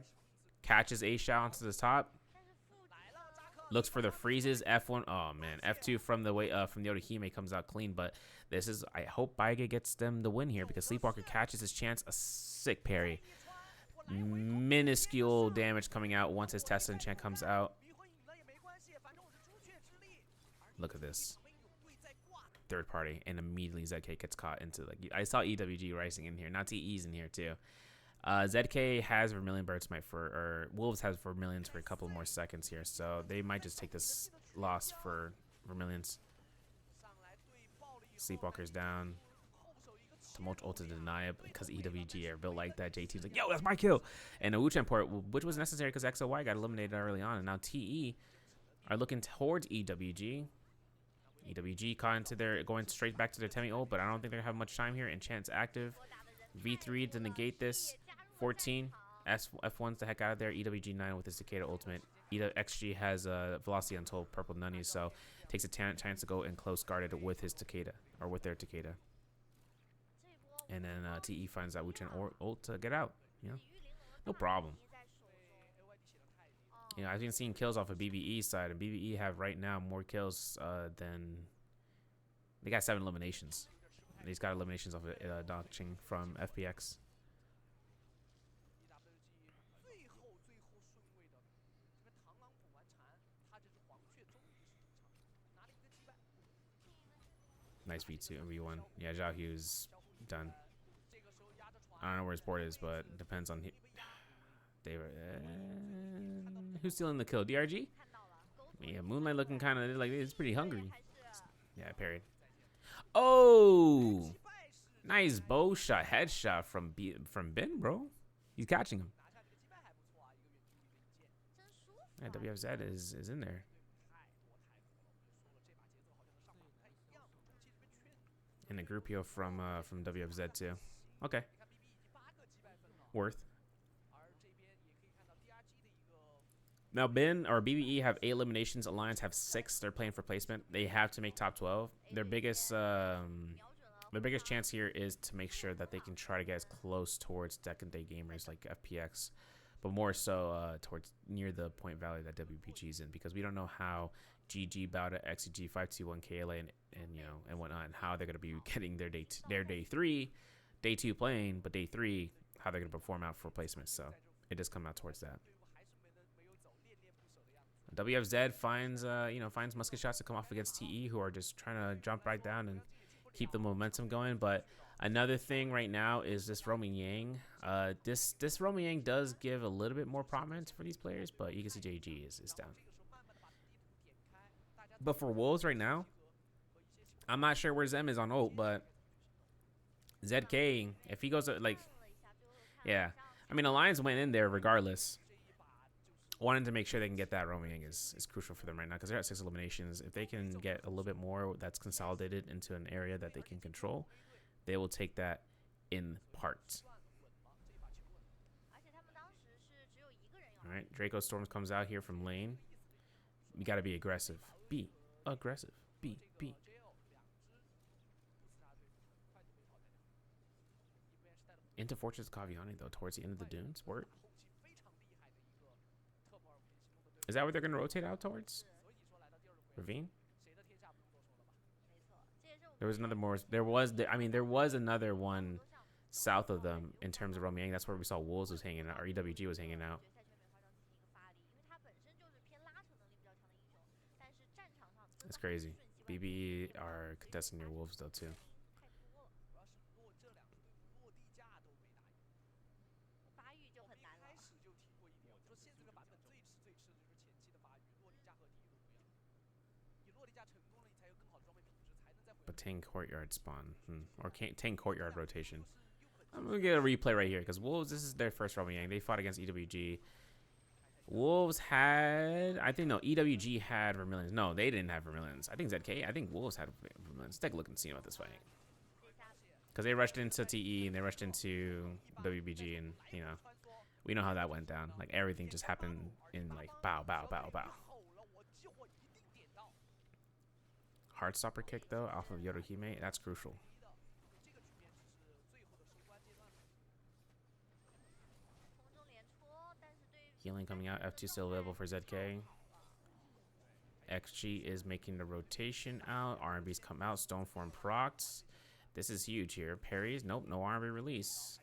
catches a shot onto the top, looks for the freezes. F1. Oh man, F2 from the way from the Otahime comes out clean. But this is, I hope Baige gets them the win here because Sleepwalker catches his chance. A sick parry, minuscule damage coming out once his Tesla enchant comes out. Look at this. Third party, and immediately ZK gets caught into, like, I saw EWG rising in here. Now TE's in here too. ZK has Vermilion Bird Smite or Wolves has Vermilions for a couple more seconds here, so they might just take this loss for Vermilions. Sleepwalker's down. Tumult ult to deny it because EWG are built like that. JT's like, yo, that's my kill. And a Wuchen port, which was necessary because XOY got eliminated early on, and now TE are looking towards EWG. EWG caught into their, going straight back to their Temi ult, but I don't think they have much time here. Enchant's active. V3 to negate this. 14. F1's the heck out of there. EWG 9 with his Cicada ultimate. XG has Velocity Untold, Purple Nunny, so takes a chance to go and close guarded with his Takeda, or with their Takeda. And then TE finds out Wuchen ult to get out. You know, no problem. You know, I've been seeing kills off of BBE side, and BBE have right now more kills than, they got 7 eliminations. He's got eliminations of Dongqing from FPX. Nice V2 and V1. Yeah, Zhao Hu's done. I don't know where his board is, but depends on who's stealing the kill. DRG? Yeah, Moonlight looking kind of like it's pretty hungry. Yeah, I parried. Oh, nice bow shot, headshot from Ben, bro. He's catching him. Yeah, WFZ is in there. And a Groupio from WFZ too. Okay. Worth. Now Ben or BBE have 8 eliminations. Alliance have 6. They're playing for placement. They have to make top 12. Their biggest chance here is to make sure that they can try to get as close towards second day gamers like FPX, but more so towards near the point value that WPG is in, because we don't know how GG, Bauta, XG, 521, KLA, and you know and whatnot, and how they're going to be getting their day 3, day 2 playing, but day 3 how they're going to perform out for placement. So it does come out towards that. WFZ finds finds musket shots to come off against TE, who are just trying to jump right down and keep the momentum going. But another thing right now is this roaming Yang. This roaming Yang does give a little bit more prominence for these players, but you can see JG is down. But for Wolves right now, I'm not sure where Zem is on ult, but ZK, if he goes to, like, yeah, I mean Alliance went in there regardless. Wanting to make sure they can get that roaming is crucial for them right now, because they're at 6 eliminations. If they can get a little bit more that's consolidated into an area that they can control, they will take that in parts. All right, Draco Storms comes out here from lane. You got to be aggressive. Be aggressive. Be. Into Fortress Kaviani, though, towards the end of the dunes. Word. Is that where they're going to rotate out towards? Ravine? There was another more. There was another one south of them in terms of roaming. That's where we saw Wolves was hanging out, or EWG was hanging out. That's crazy. BB are contesting near Wolves, though, too. But Tang Courtyard spawn. Or Tang Courtyard rotation. I'm going to get a replay right here, because Wolves, this is their first roaming Yang. They fought against EWG. Wolves had, I think, no, EWG had Vermilions. No, they didn't have Vermilions. I think ZK, I think Wolves had Vermilions. Let's take a look and see about this fight. Because they rushed into TE and they rushed into WBG, and, you know, we know how that went down. Like, everything just happened in, like, bow, bow, bow, bow. Heartstopper kick, though, off of Yodohime. That's crucial. Healing coming out. F2 still available for ZK. XG is making the rotation out. R&B's come out. Stoneform procs. This is huge here. Parries. Nope, no R&B release.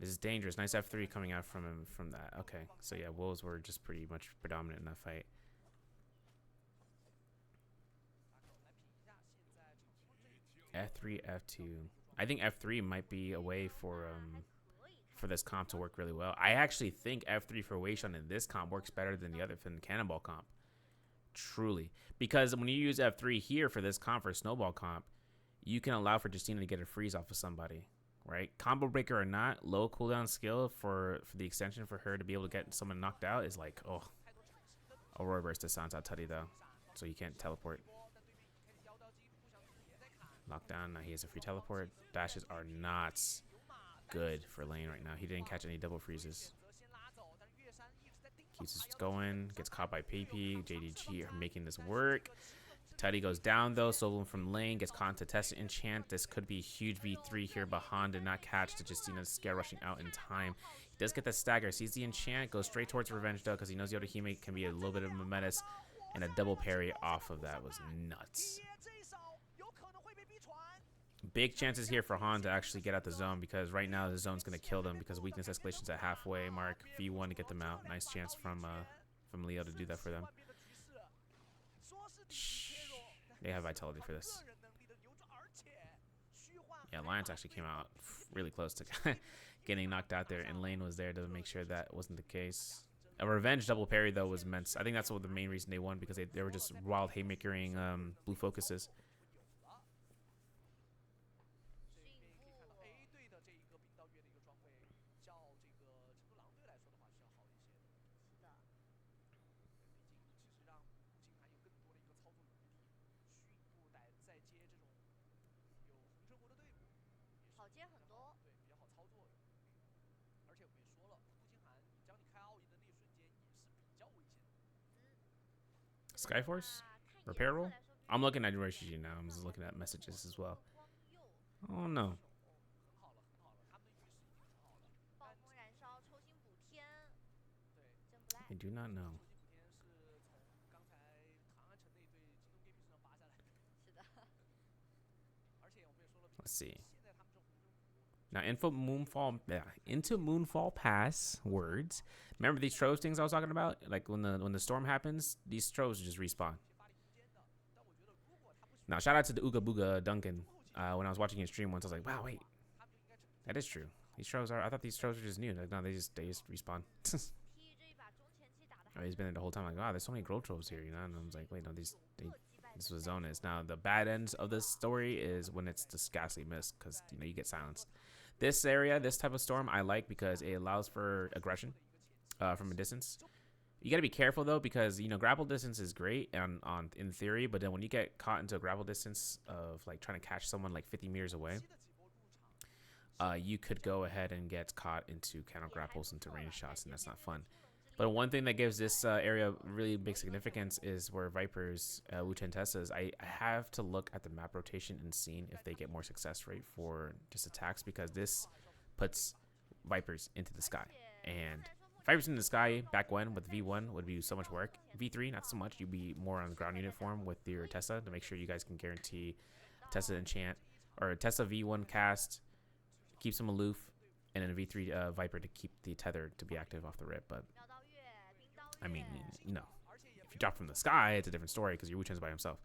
This is dangerous. Nice F3 coming out from him from that. Okay, so yeah, wolves were just pretty much predominant in that fight. F3, F2. I think F3 might be a way for this comp to work really well. I actually think F3 for Weishun in this comp works better than the other than the Cannonball comp. Truly. Because when you use F3 here for this comp, for Snowball comp, you can allow for Justina to get a freeze off of somebody. Right? Combo breaker or not, low cooldown skill for the extension for her to be able to get someone knocked out is like, oh. Aurora Burst to Sansa Tutty though. So you can't teleport. Lockdown, now he has a free teleport. Dashes are not good for lane right now. He didn't catch any double freezes. Keeps going, gets caught by PP. JDG are making this work. Tutty goes down though, soloing from lane, gets caught into Test Enchant. This could be huge V3 here. Bahan did not catch the Justina scare rushing out in time. He does get the stagger, sees the enchant, goes straight towards revenge though, because he knows Yodohime can be a little bit of a menace, and a double parry off of that was nuts. Big chances here for Han to actually get out the zone, because right now the zone's going to kill them because weakness escalation's at halfway mark. V1 to get them out. Nice chance from Leo to do that for them. They have vitality for this. Yeah, Alliance actually came out really close to getting knocked out there, and Lane was there to make sure that wasn't the case. A revenge double parry though was immense. I think that's what the main reason they won, because they were just wild haymakering blue focuses. Skyforce? Repair roll? I'm looking at Yorishiji now. I'm just looking at messages as well. Oh no. I do not know. Let's see. Now, into Moonfall Pass words. Remember these troves things I was talking about? Like when the storm happens, these troves just respawn. Now, shout out to the Ooga Booga Duncan. When I was watching his stream once, I was like, wow, wait, that is true. These troves are. I thought these troves were just new. Like, no, they just respawn. Oh, he's been there the whole time. Like, wow, there's so many grove troves here, you know. And I was like, wait, no, this is what zone is. Now, the bad end of this story is when it's just ghastly mist, because you get silenced. This area, this type of storm, I like because it allows for aggression from a distance. You got to be careful though, because grapple distance is great in theory, but then when you get caught into a grapple distance of like trying to catch someone like 50 meters away, you could go ahead and get caught into counter grapples into range shots, and that's not fun. But one thing that gives this area really big significance is where Vipers, Wu-Chen Tessas, I have to look at the map rotation and seeing if they get more success rate for just attacks, because this puts Vipers into the sky. And Vipers in the sky back when with V1 would be so much work. V3, not so much. You'd be more on the ground unit form with your Tessa to make sure you guys can guarantee Tessa enchant or Tessa V1 cast, keeps them aloof, and then a V3 Viper to keep the tether to be active off the rip. But I mean, if you drop from the sky, it's a different story because your Wu-Chen's by himself.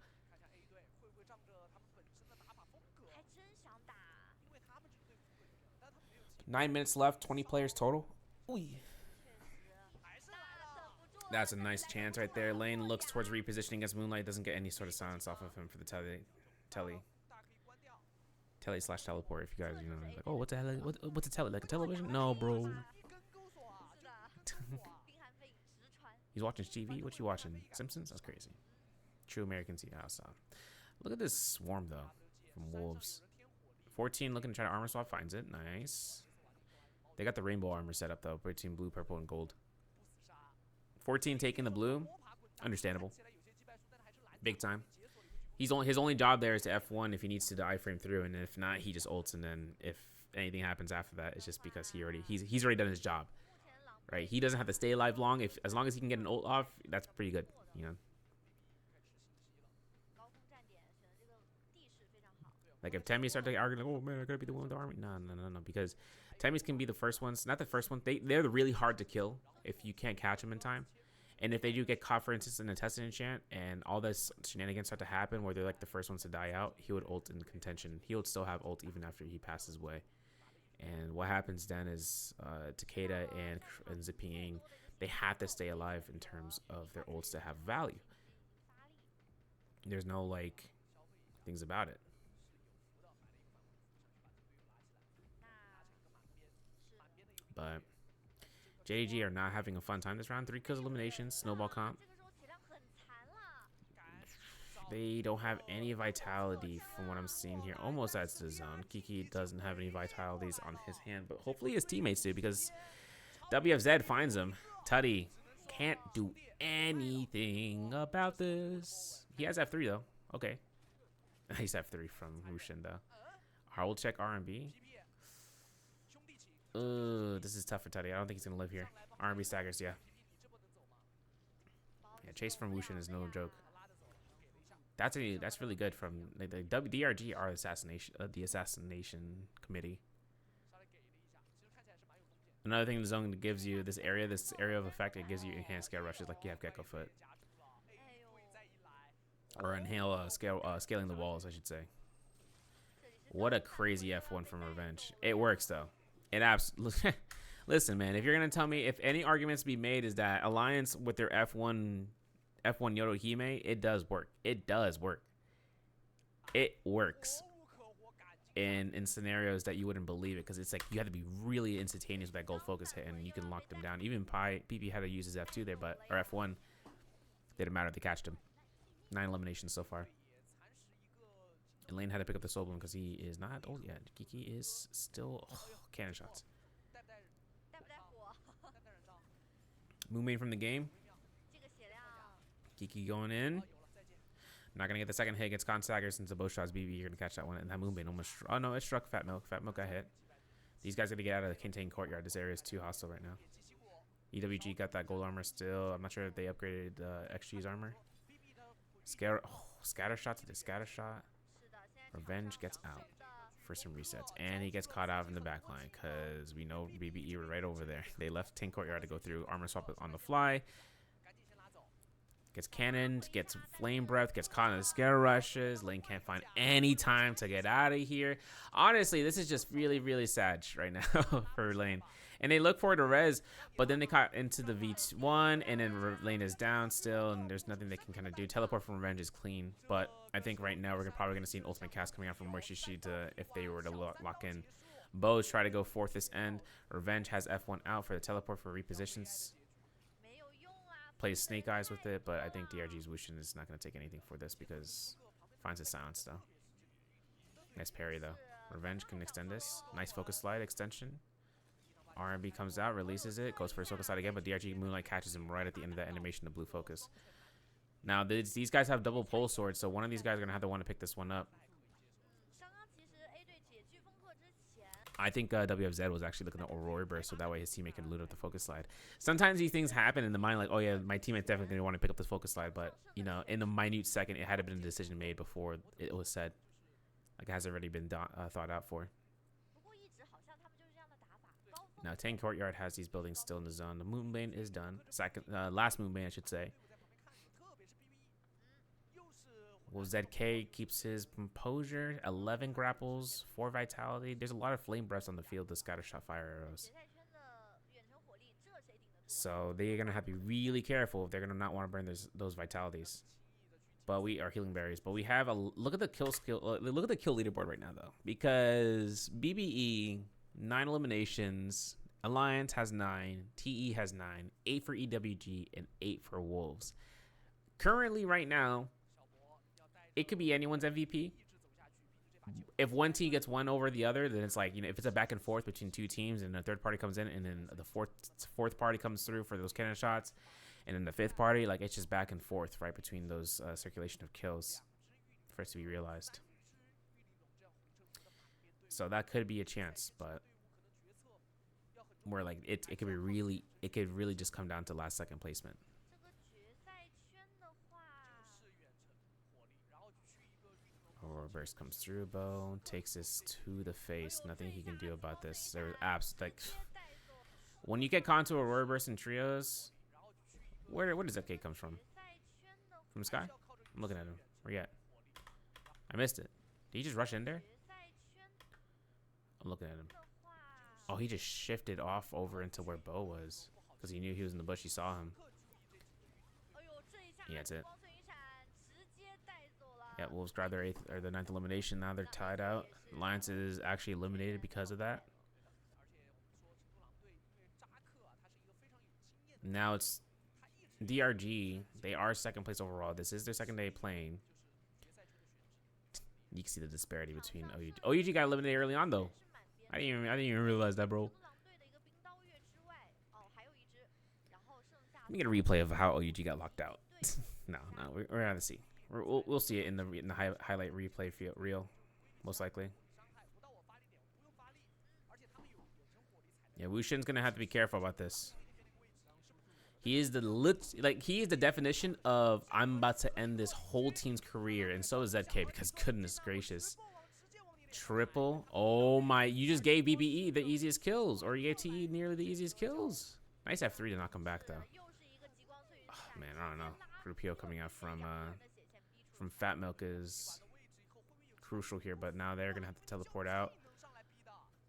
9 minutes left, 20 players total. Ooh. That's a nice chance right there. Lane looks towards repositioning against Moonlight. Doesn't get any sort of silence off of him for the telly/teleport. If you guys, like, oh, what the hell? What's a telly? Like a television? No, bro. He's watching TV. What you watching? Simpsons? That's crazy. True American Sea House. Look at this swarm though from Wolves. 14 looking to try to armor swap. Finds it. Nice. They got the rainbow armor set up though. Between blue, purple, and gold. 14 taking the blue. Understandable. big time. His only job there is to F1 if he needs to iframe through, and if not, he just ults. And then if anything happens after that, it's just because he's already done his job, right? He doesn't have to stay alive long. If as long as he can get an ult off, that's pretty good, you know. Like if Temmie starts to argue, like, oh man, I gotta be the one with the army. No, because Temmies can be the first ones, not the first one. They're really hard to kill if you can't catch them in time. And if they do get caught, for instance, in a tested enchant and all this shenanigans start to happen where they're like the first ones to die out, he would ult in contention. He would still have ult even after he passes away. And what happens then is Takeda and Ziping, they have to stay alive in terms of their ults to have value. There's no like things about it. But JDG are not having a fun time this round. 3 kills eliminations, snowball comp. They don't have any vitality from what I'm seeing here. Almost adds to the zone. Kiki doesn't have any vitalities on his hand, but hopefully his teammates do because WFZ finds him. Tutty can't do anything about this. He has F3 though. Okay. He's F3 from Rushin though. I will check R&B. This is tough for Tutty. I don't think he's gonna live here. R&B staggers, yeah. Yeah, chase from Wushin is no joke. That's really good from the DRG are the assassination committee. Another thing the zone gives you this area of effect, it gives you enhanced scale rushes like you have Gecko Foot. Or scaling the walls, I should say. What a crazy F1 from Revenge. It works though. It absolutely. Listen, man. If you're gonna tell me if any arguments to be made is that Alliance with their F1 Yodohime, it does work. It does work. It works in scenarios that you wouldn't believe it because it's like you have to be really instantaneous with that gold focus hit and you can lock them down. Even PP had to use his F2 there, or F1 didn't matter. They catched him. 9 eliminations so far. And Lane had to pick up the soul bloom because he is not old yet. Kiki is still cannon shots. Moonbane from the game. Kiki going in. Not gonna get the second hit against Constagger since the bow shot's BB. You're gonna catch that one. And that Moonbane almost. Oh no, it struck Fat Milk. Fat Milk got hit. These guys gotta get out of the contained courtyard. This area is too hostile right now. EWG got that gold armor still. I'm not sure if they upgraded XG's armor. Scatter shot to the scatter shot. Revenge gets out for some resets. And he gets caught out in the back line because we know BBE were right over there. They left Tank Courtyard to go through. Armor swap on the fly. Gets cannoned, gets flame breath, gets caught in the scare rushes. Lane can't find any time to get out of here. Honestly, this is just really, really sad right now for Lane. And they look forward to res, but then they caught into the V1, and then Lane is down still, and there's nothing they can kind of do. Teleport from Revenge is clean, but I think right now we're probably going to see an ultimate cast coming out from Moishishi if they were to lock in. Bows try to go fourth this end. Revenge has F1 out for the teleport for repositions. Plays Snake Eyes with it, but I think DRG's Wushin is not going to take anything for this because finds a silence though. Nice parry though. Revenge can extend this. Nice focus slide extension. R&B comes out, releases it, goes for a focus slide again, but DRG Moonlight catches him right at the end of that animation, the blue focus. Now these guys have double pole swords, so one of these guys are going to have to want to pick this one up. I think WFZ was actually looking at Aurora Burst, so that way his teammate can loot up the focus slide. Sometimes these things happen in the mind, like, oh yeah, my teammate's definitely going to want to pick up this focus slide, but, you know, in the minute second, it had been a decision made before it was said. Like, it has already been thought out for. Now, Tank Courtyard has these buildings still in the zone. The Moonbane is done. Last Moonbane, I should say. Well, ZK keeps his composure. 11 grapples, 4 vitality. There's a lot of flame breaths on the field. The scattershot fire arrows. So they're gonna have to be really careful if they're gonna not want to burn those vitalities. But we are healing berries. But we have a look at the kill skill. Look at the kill leaderboard right now though, because BBE 9 eliminations. Alliance has 9. TE has 9. 8 for EWG and 8 for Wolves. Currently, right now, it could be anyone's MVP. If one team gets one over the other, then it's like, you know, if it's a back and forth between two teams and a third party comes in and then the fourth party comes through for those cannon shots And in the fifth party, like it's just back and forth right between those circulation of kills for it to be realized. So that could be a chance, but where like it could be really it could really just come down to last second placement. Aurora Burst comes through, Bo takes this to the face. Nothing he can do about this. There's apps like when you get caught into Aurora Burst in trios, where does FK comes from? From the sky? I'm looking at him. Where you at? I missed it. Did he just rush in there? I'm looking at him. Oh, he just shifted off over into where Bo was because he knew he was in the bush. He saw him. Yeah, that's it. Yeah, Wolves grab their 8th or the 9th elimination. Now they're tied out. Alliance is actually eliminated because of that. Now it's DRG. They are second place overall. This is their second day playing. You can see the disparity between OUG. OUG got eliminated early on though. I didn't even realize that, bro. Let me get a replay of how OUG got locked out. no, we're gonna see. We'll see it in the highlight replay reel, most likely. Yeah, Wushin's gonna have to be careful about this. He is the definition of I'm about to end this whole team's career, and so is ZK because goodness gracious. Triple. Oh my, you just gave BBE the easiest kills, or you gave TE nearly the easiest kills. Nice F3 to knock him back though. Oh, man, I don't know. Group PO coming out from Fat Milk is crucial here, but now they're gonna have to teleport out.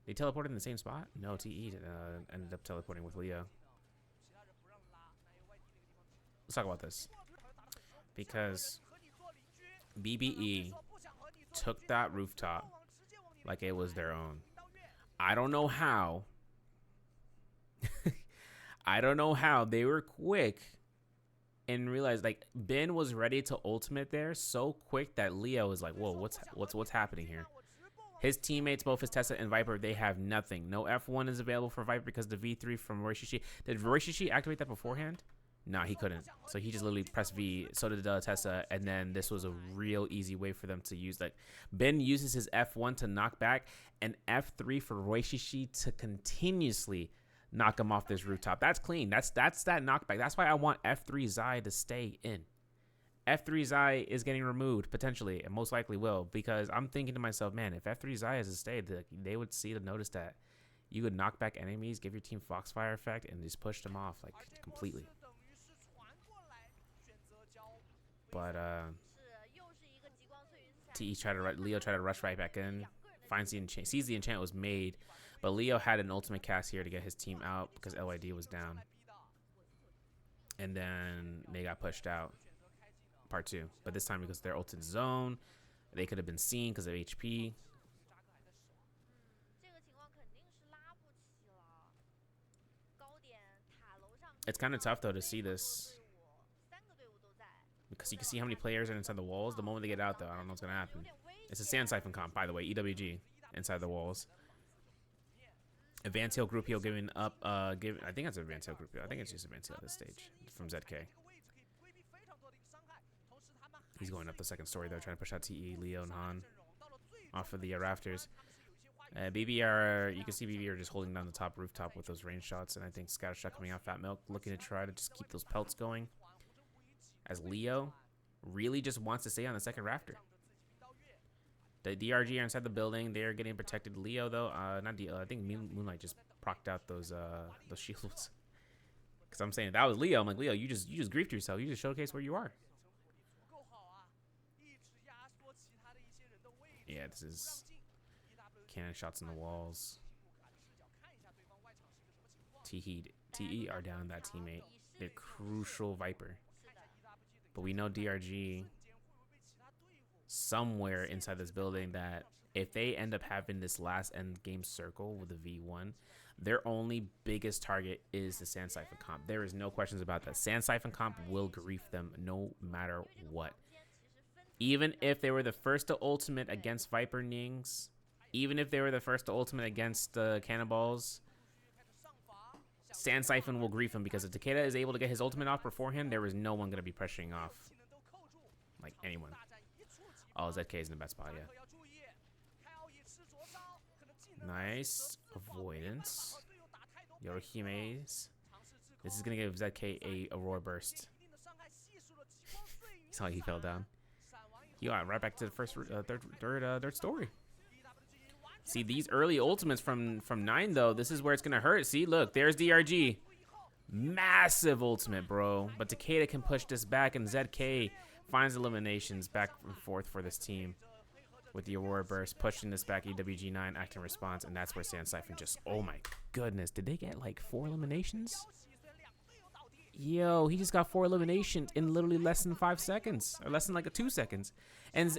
They teleported in the same spot? No, TE ended up teleporting with Leo. Let's talk about this. Because BBE took that rooftop like it was their own. I don't know how. I don't know how they were quick and realized like Ben was ready to ultimate there so quick that Leo was like, whoa, what's happening here? His teammates, both his Tessa and Viper, they have nothing. No F1 is available for Viper because the V3 from Roishishi. Did Roishishi activate that beforehand? Nah, he couldn't. So he just literally pressed V. So did Tessa, and then this was a real easy way for them to use. Like Ben uses his F1 to knock back, and F3 for Roishishi to continuously knock him off this rooftop. That's clean. That's that knockback. That's why I want F3 Zai to stay in. F3 Zai is getting removed potentially, and most likely will, because I'm thinking to myself, man, if F3 Zai has stayed, they would see to notice that you could knock back enemies, give your team Foxfire effect, and just push them off like completely. But Leo tried to rush right back in, finds the enchant, sees the enchant was made, but Leo had an ultimate cast here to get his team out because LYD was down, and then they got pushed out. Part 2, but this time because they're ulted zone, they could have been seen because of HP. It's kind of tough though to see this because you can see how many players are inside the walls. The moment they get out though, I don't know what's gonna happen. It's a Sand Siphon comp, by the way, EWG inside the walls. Advanced Hill Group Heal giving up. I think that's Advanced Hill Group Heal. I think it's just Advanced Hill at this stage from ZK. He's going up the second story though, trying to push out TE, Leo, and Han off of the rafters. BBR, you can see BBR just holding down the top rooftop with those range shots, and I think Scattershot coming out Fat Milk looking to try to just keep those pelts going. As Leo really just wants to stay on the second rafter. The DRG are inside the building. They are getting protected. Leo though, not I think Moonlight just procced out those shields. Because I'm saying if that was Leo, I'm like, Leo, you just griefed yourself. You just showcase where you are. Yeah, this is cannon shots in the walls. TE are down that teammate. They're crucial Viper. But we know DRG somewhere inside this building that if they end up having this last end game circle with the V1, their only biggest target is the Sand Siphon comp. There is no questions about that. Sand Siphon comp will grief them no matter what. Even if they were the first to ultimate against Viper Nings, even if they were the first to ultimate against Cannonballs, Sand Siphon will grief him because if Takeda is able to get his ultimate off beforehand, there is no one going to be pressuring off. Like, anyone. Oh, ZK is in the best spot, yeah. Nice. Avoidance. Yorohime's. This is going to give ZK a Aurora Burst. Saw he fell down. He got right back to the first third story. See, these early ultimates from 9, though, this is where it's going to hurt. See, look, there's DRG. Massive ultimate, bro. But Takeda can push this back, and ZK finds eliminations back and forth for this team. With the Aurora Burst, pushing this back, EWG9, acting response, and that's where Sand Siphon just, oh my goodness. Did they get like 4 eliminations? Yo, he just got 4 eliminations in literally less than 5 seconds. Or less than like 2 seconds. And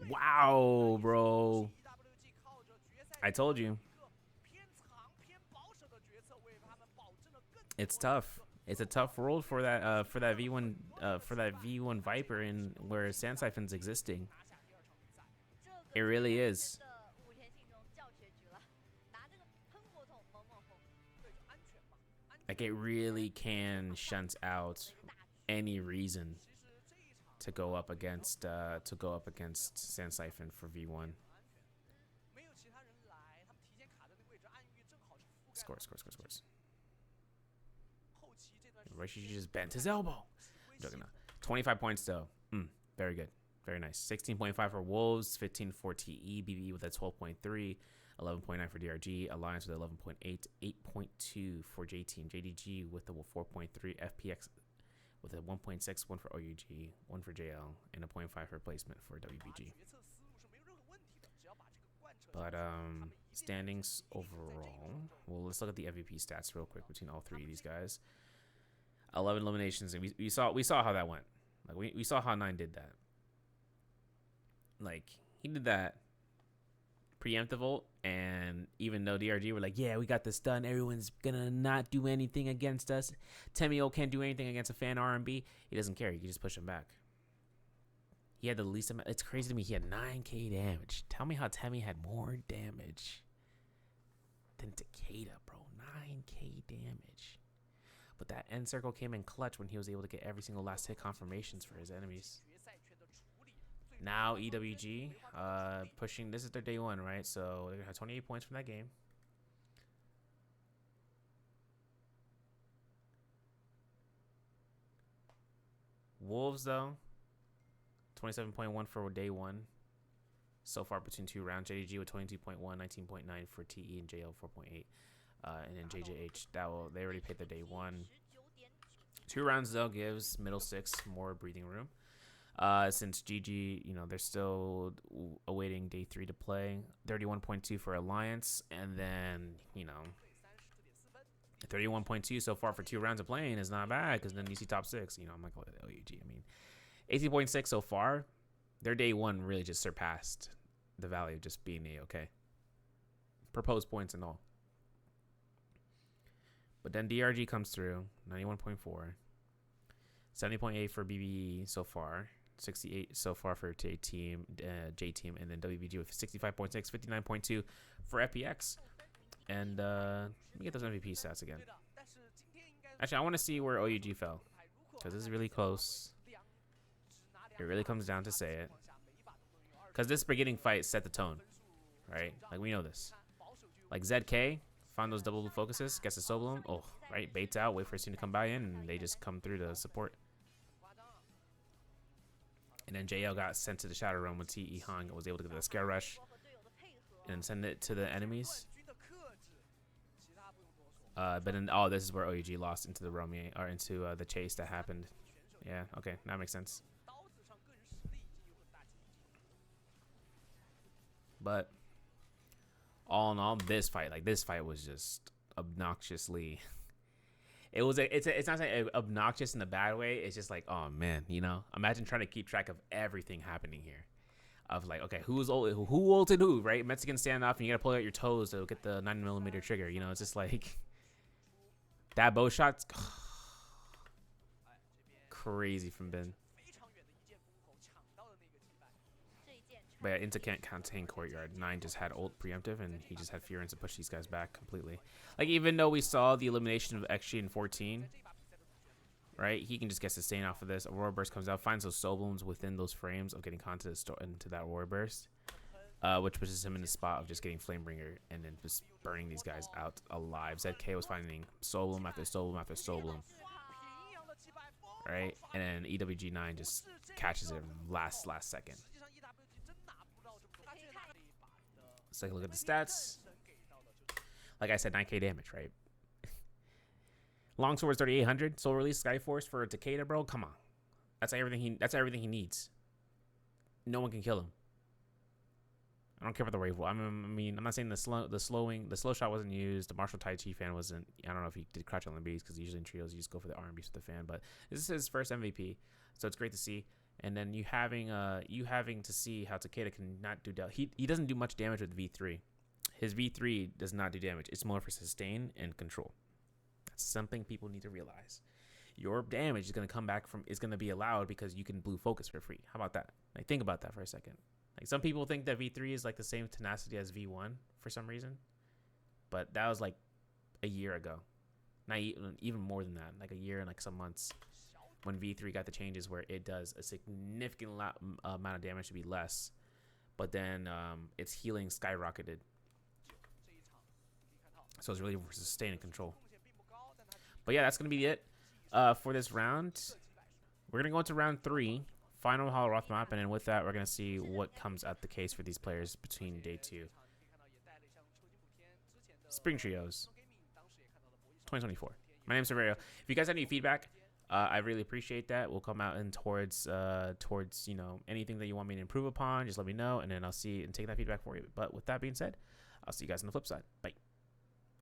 wow, bro. I told you. It's tough. It's a tough world for that V1 Viper and where Sand Siphon's existing. It really is. Like, it really can shunt out any reason to go up against Sand Siphon for V1. Scores. Rishi just bent his elbow. 25 points though. Very good. Very nice. 16.5 for Wolves, 15 for TE, BBE with a 12.3, 11.9 for DRG, Alliance with 11.8, 8.2 for J Team, JDG with a 4.3, FPX with a 1.6, 1 for OUG, 1 for JL, and a 0.5 replacement for WBG. But standings overall. Well, let's look at the MVP stats real quick between all 3 of these guys. 11 eliminations, and we saw how that went. Like we saw how 9 did that. Like, he did that preemptive ult, and even though DRG were like, yeah, we got this done, everyone's gonna not do anything against us. Temio can't do anything against a fan RMB. He doesn't care. You just push him back. He had the least amount. It's crazy to me. He had 9k damage. Tell me how Temi had more damage than Takeda, bro. 9k damage. But that end circle came in clutch when he was able to get every single last hit confirmations for his enemies. Now EWG pushing. This is their day 1, right? So they're gonna have 28 points from that game. Wolves though, 27.1 for day 1. So far between 2 rounds. JDG with 22.1, 19.9 for TE and JL 4.8. And then JJH, they already paid their day 1. 2 rounds though gives middle 6 more breathing room. Since GG, they're still awaiting day 3 to play. 31.2 for Alliance, and then 31.2 so far for 2 rounds of playing is not bad because then you see top 6. I'm like, oh, OUG. I mean, 18.6 so far. Their day 1 really just surpassed the value of just being A-okay. Proposed points and all. But then DRG comes through, 91.4. 70.8 for BBE so far. 68 so far for J Team, and then WBG with 65.6, 59.2 for FPX. And let me get those MVP stats again. Actually, I want to see where OUG fell because this is really close. It really comes down to say it. Because this beginning fight set the tone, right? Like, we know this. Like, ZK found those double focuses, gets a solo bloom. Oh, right, baits out, wait for his team to come by in, and they just come through to support. And then JL got sent to the Shadow Realm with TE Hong and was able to get the Scare Rush and send it to the enemies. But then, this is where OUG lost into the Romy, or into the chase that happened. Yeah, okay, that makes sense. But all in all, this fight was just obnoxiously. It's not saying obnoxious in a bad way. It's just like, oh man, imagine trying to keep track of everything happening here. Of like, okay, who ulted who, right? Mexican standoff, and you gotta pull out your toes to get the 9mm trigger. It's just like that bow shot's crazy from Ben. But yeah, into can't contain courtyard. 9 just had ult preemptive, and he just had Furence to push these guys back completely. Like, even though we saw the elimination of XG in 14, right, he can just get sustained off of this. Aurora Burst comes out, finds those soul blooms within those frames of getting content into that Aurora Burst, which pushes him in the spot of just getting Flamebringer and then just burning these guys out alive. ZK was finding soul bloom after soul bloom after soul bloom. Right, and then EWG9 just catches it last second. Let's take a look at the stats. Like I said, 9k damage, right? Longsword's 3800. Soul Release, Skyforce for Takeda, bro. Come on, that's everything he needs. No one can kill him. I don't care about the Rave. I mean, I'm not saying the slow shot wasn't used. The Marshall Tai Chi fan wasn't. I don't know if he did crouch on the beast, because usually in trios you just go for the R&B with the fan. But this is his first MVP, so it's great to see. And then you having to see how Takeda can not do damage. He doesn't do much damage with V3. His V3 does not do damage. It's more for sustain and control. That's something people need to realize. Your damage is gonna come back is gonna be allowed because you can blue focus for free. How about that? Like, think about that for a second. Like, some people think that V3 is like the same tenacity as V1 for some reason, but that was like a year ago. Not even more than that, like a year and like some months, when V3 got the changes where it does a significant amount of damage to be less, but then its healing skyrocketed. So it's really for sustain and control. But yeah, that's gonna be it for this round. We're gonna go into round 3. Final Hollow Roth map, and then with that, we're going to see what comes out the case for these players between day 2. Spring Trios 2024. My name's Severio. If you guys have any feedback, I really appreciate that. We'll come out and towards you know, anything that you want me to improve upon, just let me know, and then I'll see and take that feedback for you. But with that being said, I'll see you guys on the flip side. Bye.